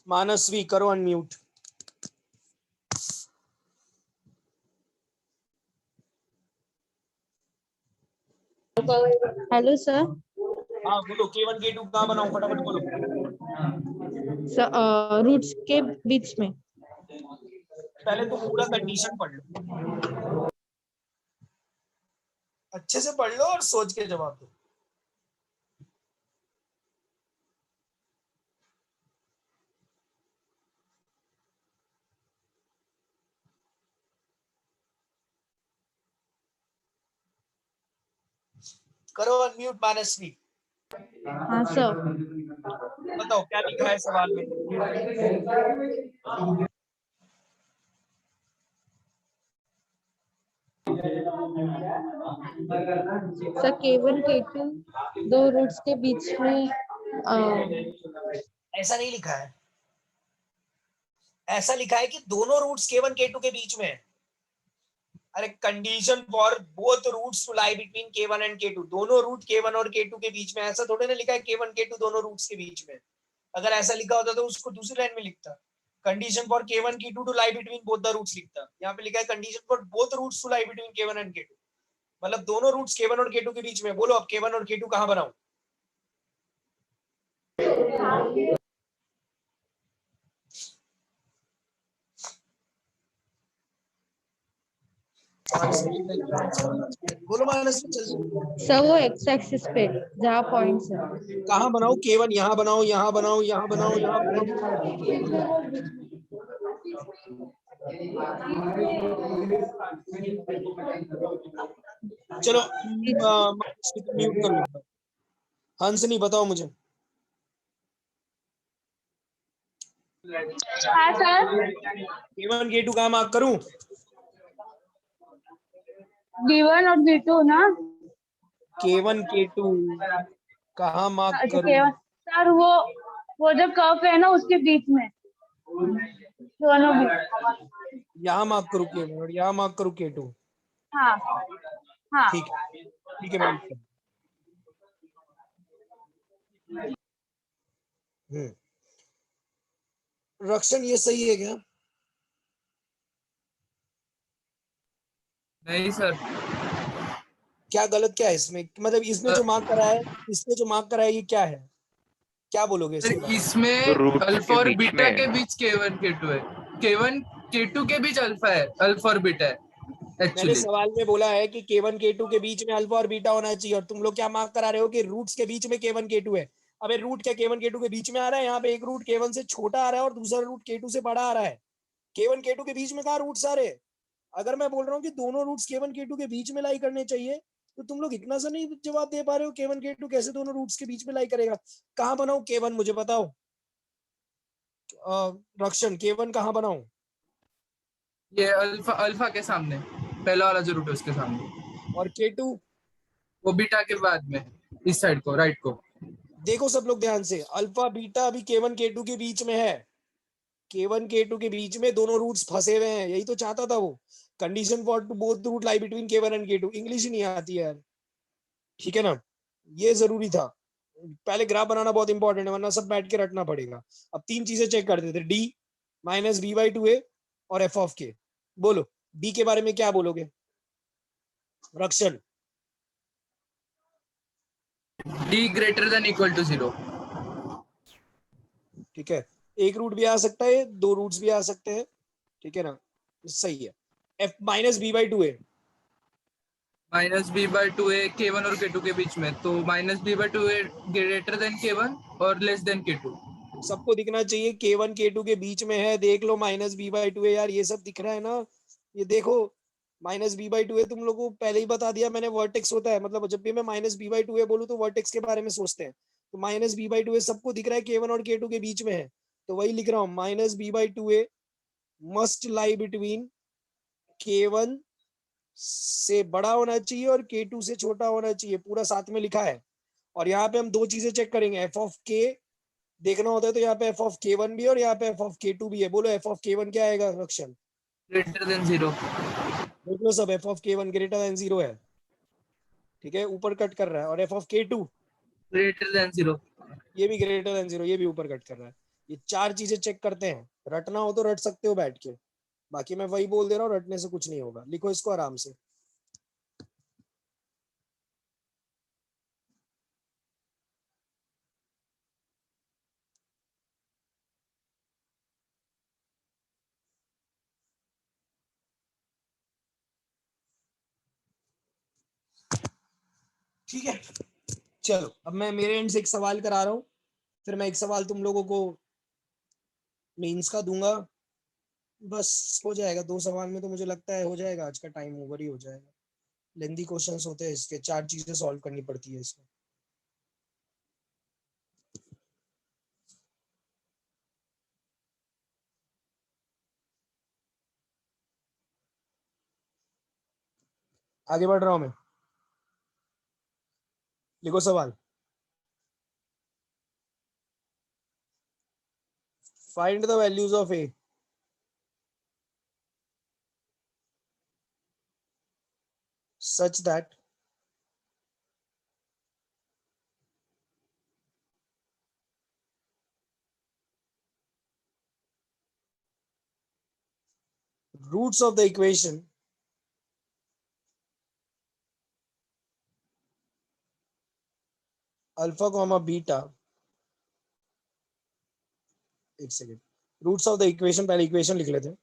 मानसवी करो अनम्यूट। Hello sir. हाँ बोलो, K1 K2 कहाँ बनाऊं, फटाफट बोलो। रूट्स के बीच में। पहले तो पूरा कंडीशन पढ़ लो, अच्छे से पढ़ लो और सोच के जवाब दो। करो अनम्यूट मानसवी। हाँ सर। बताओ क्या लिखा है सवाल में। सर K1 K2 दो रूट्स के बीच में ऐसा नहीं लिखा है, ऐसा लिखा है कि दोनों रूट्स K1 K2 के बीच में है। अरे condition for both roots to lie between K1 and K2, दोनों रूट K1 और K2 के बीच में, ऐसा थोड़े ना लिखा है K1 K2 दोनों रूट्स के बीच में। अगर ऐसा लिखा होता तो उसको दूसरी लाइन में लिखता, condition for K1 K2 to lie between both the roots लिखता। यहाँ पे लिखा है condition for both roots to lie between K1 and K2, मतलब दोनों रूट्स K1 और K2 के बीच में। बोलो अब K1 और K2 कहाँ बनाऊं। बोलो मानस, जल्दी। सर वो एक्स एक्सिस पे जहाँ पॉइंट्स है। कहाँ बनाओ K1, यहाँ बनाओ, यहाँ बनाओ, यहाँ बनाओ, यहाँ बनाओ। चलो म्यूट कर लो। हंसनी बताओ मुझे। हाँ सर। K1 K2 कहाँ मार्क करूं। D1 और D2 ना। K1 K2 कहाँ मार्क अच्छा करूं। K1 सर, वो जो कर्व है ना उसके बीच में दोनों भी। यहाँ मार्क करूं K1 और यहाँ मार्क करूं K2। हाँ हाँ। ठीक है मैं लिखता हूं। रक्षण ये सही है क्या। नहीं सर। क्या गलत क्या है इसमें, मतलब इसमें जो मार्क करा है, इसमें जो मार्क करा है ये क्या है, क्या बोलोगे इसके बारे में? इसमें रूट्स अल्फा के और बीच बीटा में। के बीच K1 K2 है, K1 K2 के बीच अल्फा है, अल्फा और बीटा है मैंने एक्चुअली। सवाल में बोला है कि K1 K2 के बीच में अल्फा और बीटा होना चाहिए, और तुम लोग क्या मार्क करा रहे हो कि रूट्स के बीच में K1 K2 है। अबे रूट क्या K1 K2 के बीच में आ रहा है, यहाँ पे एक रूट K1 से छोटा आ रहा है और दूसरा रूट K2 से बड़ा आ रहा है। K1 K2 के बीच में कहाँ रूट्स आ रहे हैं। अगर मैं बोल रहा हूँ कि दोनों रूट्स K1 K2 के बीच में लाई करने चाहिए, तो तुम लोग इतना सा नहीं जवाब दे पा रहे हो। K1 K2 कैसे दोनों रूट्स के बीच में लाई करेगा। कहाँ बनाऊं K1 मुझे बताओ। रक्षण K1 कहाँ बनाऊं। ये अल्फा अल्फा के सामने, पहला वाला जो रूट है उसके सामने, और K2 वो बीटा के बाद में, इस साइड को, राइट को। देखो सब लोग ध्यान से, अल्फा बीटा अभी K1 K2 के बीच में है। K1 K2 के बीच में दोनों रूट्स फंसे हुए हैं, यही तो चाहता था वो। Condition for two both root lie between K1 and K2। English ही नहीं आती है यार, ठीक है ना, ये जरूरी था। पहले ग्राफ बनाना बहुत इंपॉर्टेंट है, वरना सब बैठ के रटना पड़ेगा। अब तीन चीजें चेक करते थे, D minus B by 2a और एफ ऑफ के। बोलो डी के बारे में क्या बोलोगे Rakshan. D greater than equal to 0। ठीक है, एक रूट भी आ सकता है, दो रूट्स भी आ सकते हैं, ठीक है ना, सही है। F minus B by 2a, minus B by 2a K1 और K2 के बीच में, तो minus B by 2a greater than K1 और लेस देन K2। सबको दिखना चाहिए K1 K2 के बीच में है। देख लो माइनस बी बाई 2a, यार ये सब दिख रहा है ना, ये देखो माइनस बी बाई 2a तुम लोगों को पहले ही बता दिया मैंने, वर्टेक्स होता है। मतलब जब भी मैं माइनस बी बाई 2a बोलूं तो वर्टेक्स के बारे में सोचते हैं। तो माइनस बी बाई 2a सबको दिख रहा है K1 और K2 के बीच में है, तो वही लिख रहा हूँ, minus B by 2a must lie between K1 से बड़ा होना चाहिए और K2 से छोटा होना चाहिए, पूरा साथ में लिखा है। और यहाँ पे हम दो चीजें चेक करेंगे, एफ ऑफ के देखना होता है तो यहाँ पे एफ ऑफ K1 भी है और यहाँ पे एफ ऑफ K2 भी है। बोलो एफ ऑफ K1 क्या आएगा रक्षण। Greater than 0। देख लो सब, F of K1 greater than 0 है, ठीक है, ऊपर कट कर रहा है। और F of K2 greater than 0। ये भी ग्रेटर देन 0, ये भी ऊपर कट कर रहा है। ये चार चीजें चेक करते हैं, रटना हो तो रट सकते हो बैठ के, बाकी मैं वही बोल दे रहा हूँ, रटने से कुछ नहीं होगा। लिखो इसको आराम से। ठीक है, चलो अब मैं मेरे एंड से एक सवाल करा रहा हूँ, फिर मैं एक सवाल तुम लोगों को मेंस का दूंगा, बस हो जाएगा। 2 सवाल में तो मुझे लगता है हो जाएगा, आज का टाइम ओवर ही हो जाएगा। लेंदी क्वेश्चंस होते हैं इसके, 4 चीजें सॉल्व करनी पड़ती है इसमें। आगे बढ़ रहा हूं मैं, लिखो सवाल। Find the values of A such that roots of the equation alpha comma beta, एक second, roots of the equation, पहले इक्वेशन लिख लेते हैं।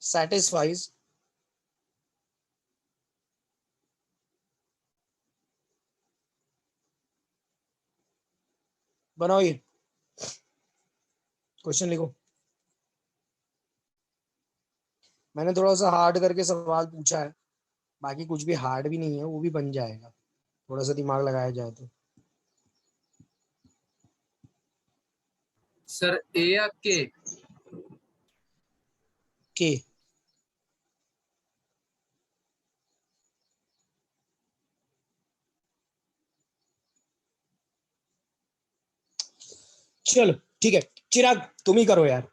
satisfies बनाओ, ये क्वेश्चन लिखो। मैंने थोड़ा सा हार्ड करके सवाल पूछा है, बाकी कुछ भी हार्ड भी नहीं है, वो भी बन जाएगा, थोड़ा सा दिमाग लगाया जाए तो। सर ए या के? के चलो ठीक है, चिराग तुम ही करो यार,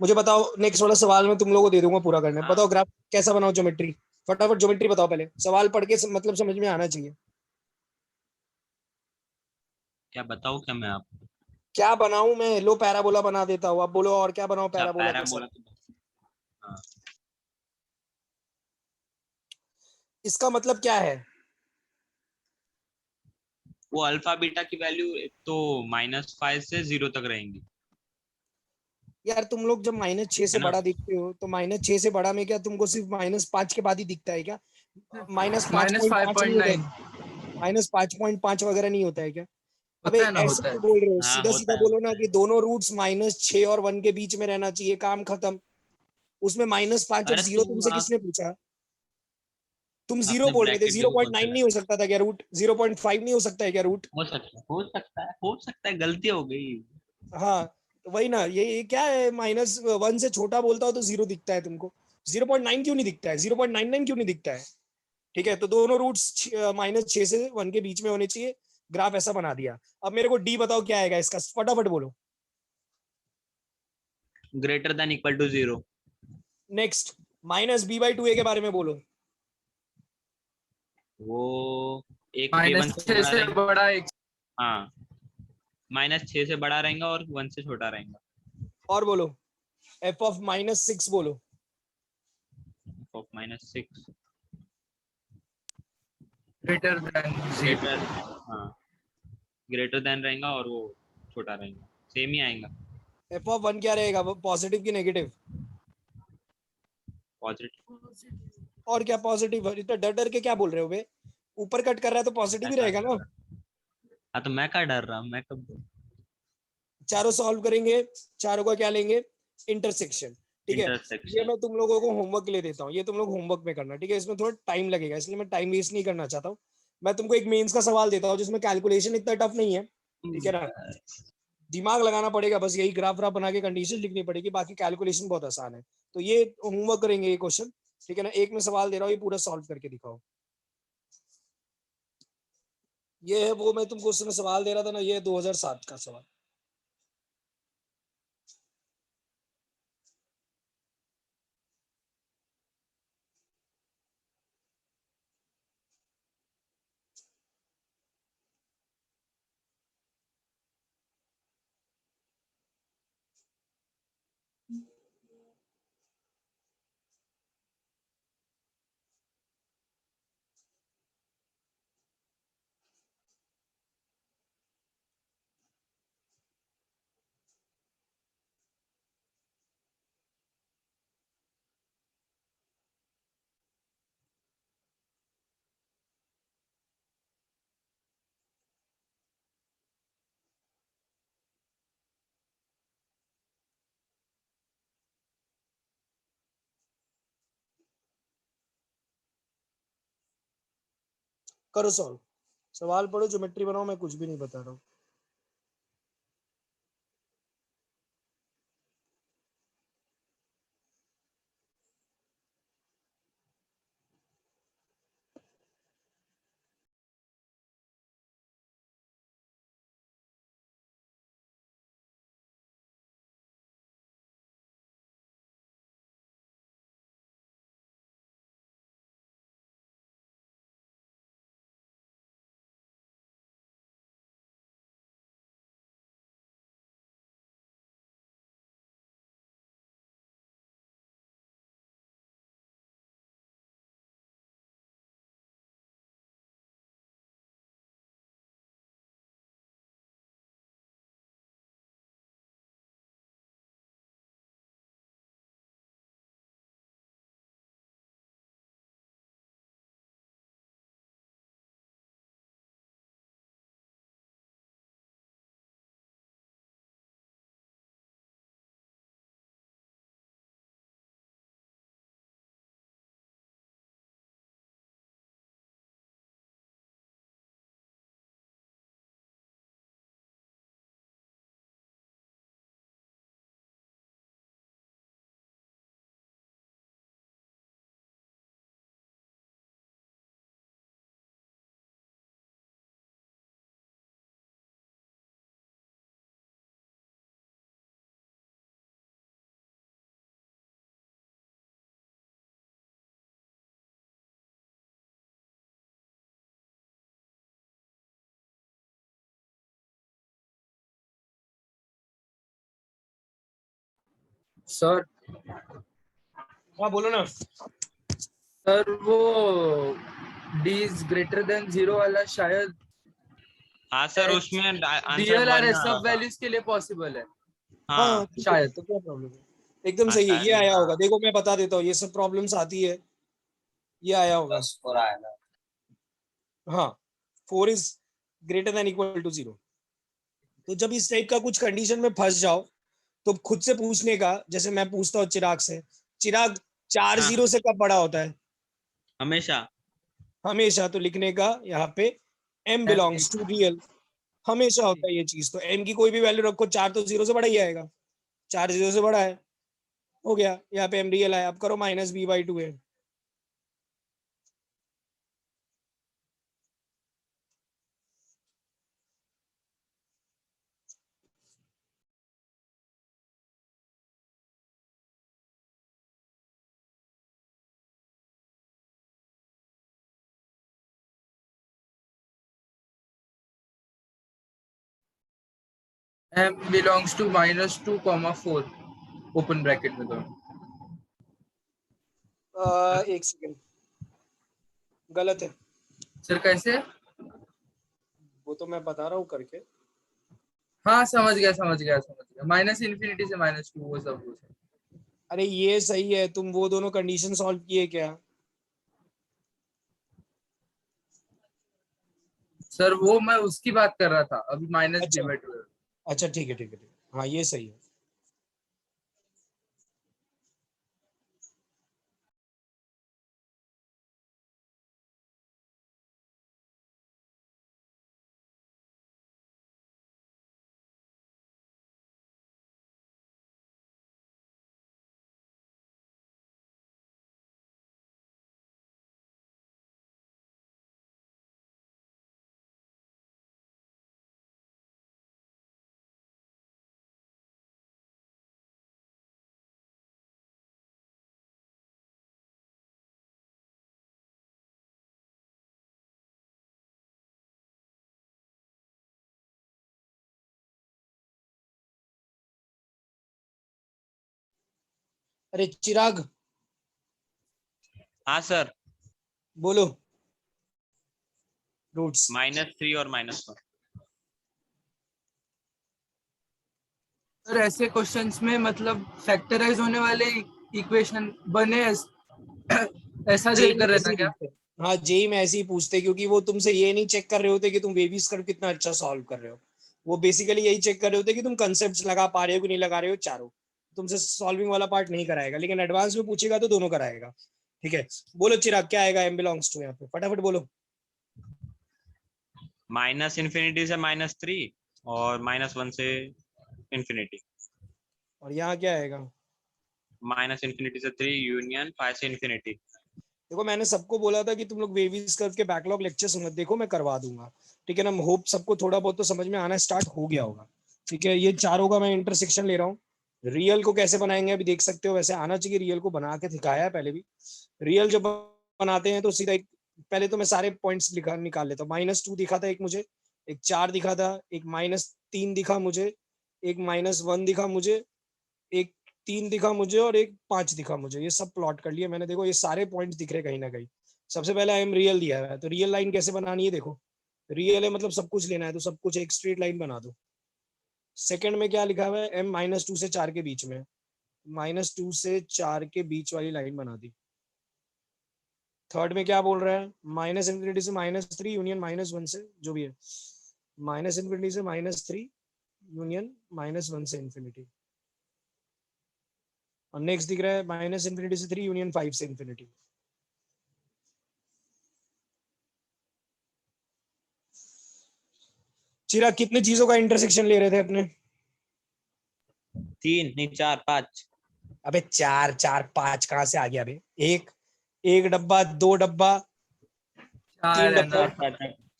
मुझे बताओ। नेक्स्ट वाला सवाल मैं तुम लोगों को दे दूंगा पूरा करने। हाँ। बताओ ग्राफ कैसा बनाओ, ज्योमेट्री, फटाफट ज्योमेट्री बताओ। पहले सवाल पढ़ के मतलब समझ में आना चाहिए। क्या बताऊँ क्या मैं आपको? क्या बनाऊं मैं? लो पैराबोला बना देता हूँ, अब बोलो और क्या बनाओ अच्छा, पैराबोला के पैराबोला साथ। हाँ, इसका मतलब क्या है? वो अल्फा बीटा की वैल्यू तो -5 से 0 तक रहेंगी, यार तुम लोग जब -6 से है ना? बड़ा दिखते हो तो -6 से बड़ा में क्या तुमको सिर्फ -5 के बाद ही दिखता है क्या? -5.5 नहीं होता है? -5.9 -5.5 वगैरह नहीं होता है क्या? अबे होता है ना, ऐसे होता क्यों है। बोल रहे हो? हाँ, सीधा सीधा होता है, बोलो होता ना है। कि दोनों रूट्स -6 और 1 के बीच में रहना चाहिए, काम खत्म। उसमें -5 और अरे 0 तो तुमसे आप किसने पूछा? तुम 0 आपने बोल रहे थे, ब्रैकेट के जीरो ऊपर पॉइंट नाइन से नहीं हो सकता था क्या रूट? 0.5 नहीं हो सकता है क्या रूट? हो सकता है, हो सकता है, हो सकता है, गलती हो गई। हाँ, तो वही ना, ये क्या है, -1 से छोटा बोलता हो तो 0 दिखता है तुमको, 0.9 क्यों नहीं दिखता है, 0.99 क्यों नहीं दिखता है? ठीक है, तो दोनों रूट्स -6 से 1 के बीच में होने चाहिए। ग्राफ ऐसा बना दिया। अब मेरे को डी बताओ क्या आएगा इसका, फटाफट बोलो। Greater than equal to 0। Next, -b/2a के बारे में बोलो। वो एक k1 से -6 बड़ा से रहेगा। बड़ा एक। हाँ, -6 से बड़ा रहेगा और 1 से छोटा रहेगा। और बोलो, f ऑफ -6 बोलो। Of -6 greater than 0। ग्रेटर, हाँ, ग्रेटर देन रहेगा और वो छोटा रहेगा, सेम ही आएगा। f ऑफ 1 क्या रहेगा, पॉजिटिव की नेगेटिव? पॉजिटिव। और क्या पॉजिटिव? इतना डर डर के क्या बोल रहे हो बे? ऊपर कट कर रहा है तो पॉजिटिव मैं ही क्या रहेगा डर ना। रहा? हाँ, तो मैं क्या डर रहा हूँ, मैं कब? चारों सॉल्व करेंगे, चारों का क्या लेंगे, इंटरसेक्शन। ठीक है, ये इंटरसेक्शन। मैं तुम लोगों को होमवर्क के लिए देता हूँ, ये तुम लोग होमवर्क में करना। ठीक है, इसमें थोड़ा टाइम लगेगा, इसलिए मैं टाइम वेस्ट नहीं करना चाहता हूँ। मैं तुमको एक मेंस का सवाल देता हूँ जिसमें कैलकुलेशन इतना टफ नहीं है। ठीक है ना, दिमाग लगाना पड़ेगा बस, यही ग्राफ व्राफ बना के कंडीशन लिखनी पड़ेगी, बाकी कैलकुलेशन बहुत आसान है। तो ये होमवर्क करेंगे ये क्वेश्चन। ठीक है ना, एक में सवाल दे रहा हूँ, ये पूरा सॉल्व करके दिखाओ। ये है वो, मैं तुमको उस समय सवाल दे रहा था ना, ये 2007 का सवाल। करो सॉल्व, सवाल पढ़ो, ज्योमेट्री बनाओ, मैं कुछ भी नहीं बता रहा हूँ। सर हाँ बोलो ना। सर वो d इज ग्रेटर देन 0 वाला शायद हाँ सर, उसमें आंसर रियल और 1 आ सब रहा था। वैल्यूज के लिए पॉसिबल है। हाँ ठीक है, शायद। तो क्या प्रॉब्लम है, एकदम हाँ, सही है, ये शायद। आया होगा, देखो मैं बता देता हूँ, ये सब प्रॉब्लम्स आती है, ये आया होगा। हाँ 4 is greater than equal to 0। तो जब इस टाइप का कुछ कंडीशन में फंस जाओ तो खुद से पूछने का, जैसे मैं पूछता हूँ चिराग से, चिराग 4 हाँ। 0 से कब बड़ा होता है? हमेशा। हमेशा। तो लिखने का यहाँ पे m बिलोंग्स टू रियल, हमेशा होता है ये चीज। तो m की कोई भी वैल्यू रखो, 4 तो 0 से बड़ा ही आएगा, 4 0 से बड़ा है, हो गया, यहाँ पे m रियल है। अब करो -b/2 है। m belongs to -2, 4 open bracket में दो। एक सेकंड, गलत है, सर कैसे? वो तो मैं बता रहा हूँ करके। हाँ समझ गया समझ गया समझ गया, -∞ से -2 वो सब वो सब। अरे ये सही है, तुम वो दोनों कंडीशन सॉल्व किए क्या? सर वो मैं उसकी बात कर रहा था अभी अच्छा -b/2। अच्छा, ठीक है ठीक है ठीक है, हाँ ये सही है। अरे चिराग हाँ सर, बोलो रूट्स। -3 और -1। सर ऐसे क्वेश्चंस में मतलब फैक्टराइज होने वाले इक्वेशन बने ऐसा जेई देकर में रहता ऐसे ही क्या? पूछते, हाँ जेई में ऐसे ही पूछते, क्योंकि वो तुमसे ये नहीं चेक कर रहे होते कि तुम वेवीज कर्व कितना अच्छा सॉल्व कर रहे हो, वो बेसिकली यही चेक कर रहे होते कि तुम कंसेप्ट लगा पा रहे हो कि नहीं लगा रहे हो चारों। तुमसे सॉल्विंग वाला पार्ट नहीं कराएगा, लेकिन एडवांस में पूछेगा तो दोनों कराएगा। ठीक है, बोलो चिराग क्या आएगा m बिलोंग्स टू, यहाँ पे फटाफट बोलो। माइनस इन्फिनिटी से -3 और -1 से इन्फिनिटी। और यहाँ क्या आएगा? माइनस इन्फिनिटी से 3 यूनियन 5 से इन्फिनिटी। देखो मैंने सबको बोला था कि तुम लोग वेवीज कर्व के बैकलॉग लेक्चर्स मत देखो, मैं करवा दूंगा, ठीक है ना। होप सबको थोड़ा बहुत तो समझ में आना स्टार्ट हो गया होगा, ठीक है। ये चारों का मैं इंटरसेक्शन ले रहा हूँ। रियल को कैसे बनाएंगे अभी देख सकते हो, वैसे आना चाहिए। रियल को बना के दिखाया है पहले भी। रियल जब बनाते हैं तो सीधा एक, पहले तो मैं सारे पॉइंट्स निकाल लेता हूँ। -2 दिखा था एक मुझे, एक 4 दिखा था, एक -3 दिखा मुझे, एक -1 दिखा मुझे, एक 3 दिखा मुझे और एक 5 दिखा मुझे। ये सब प्लॉट कर लिए मैंने। देखो ये सारे पॉइंट्स दिख रहे कहीं ना कहीं। सबसे पहले आई एम रियल दिया है, तो रियल लाइन कैसे बनानी है देखो। रियल है मतलब सब कुछ लेना है, तो सब कुछ एक स्ट्रेट लाइन बना दो। सेकंड में क्या लिखा हुआ है? m -2 से 4 के बीच में, -2 से 4 के बीच वाली लाइन बना दी। थर्ड में क्या बोल रहा है? माइनस इन्फिनिटी से -3 यूनियन -1 से, जो भी है, माइनस इन्फिनिटी से -3 यूनियन -1 से इन्फिनिटी। और नेक्स्ट दिख रहा है माइनस इन्फिनिटी से 3 यूनियन 5 से इन्फिनिटी। चिराग कितने चीजों का इंटरसेक्शन ले रहे थे अपने? 3 नहीं 4 5। अबे 4 4 5 कहां से आ गया अबे? एक डब्बा, 2 डब्बा, 3 डब्बा,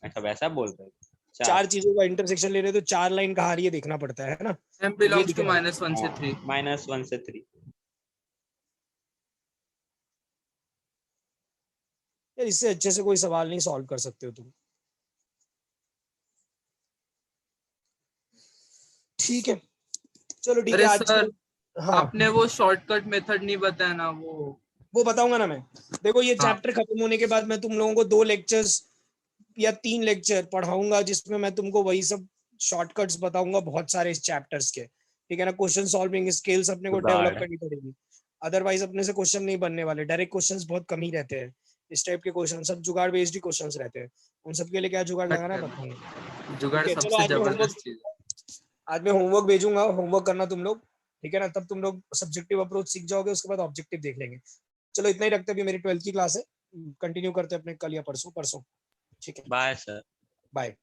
अच्छा वैसा बोल रहे हो। 4 चीजों का इंटरसेक्शन ले रहे थे। तो 4 लाइन कहाँ आ रही है देखना पड़ता है ना। m belongs to -1 से 3। -1 से 3। यार इससे अच्छे से कोई सवाल नहीं सॉल्व कर सकते हो तुम, ठीक है। चलो ठीक है अरे आज सर, हाँ आपने वो शॉर्टकट मेथड नहीं बताया ना, वो बताऊंगा ना मैं। देखो ये हाँ। चैप्टर खत्म होने के बाद मैं तुम लोगों को 2 लेक्चर्स या 3 लेक्चर पढ़ाऊंगा, जिसमें मैं तुमको वही सब शॉर्टकट्स बताऊंगा बहुत सारे इस चैप्टर्स के, ठीक है ना। क्वेश्चन सॉल्विंग स्किल्स अपने को डेवलप करनी पड़ेगी, अदरवाइज अपने से क्वेश्चन नहीं बनने वाले। डायरेक्ट क्वेश्चंस बहुत कम ही रहते हैं। इस टाइप के क्वेश्चन सब जुगाड़ बेस्ड ही क्वेश्चंस रहते हैं। उन सब के लिए क्या जुगाड़ लगाना है बताऊंगा, जुगाड़ ठीक है। चलो सबसे जबरदस्त चीज है। आज मैं होमवर्क भेजूंगा, होमवर्क करना तुम लोग, ठीक है ना। तब तुम लोग सब्जेक्टिव अप्रोच सीख जाओगे, उसके बाद ऑब्जेक्टिव देख लेंगे। चलो इतना ही रखते हैं, अभी मेरी 12th की क्लास है, कंटिन्यू करते हैं अपने कल या परसों, ठीक है। Bye sir. बाय।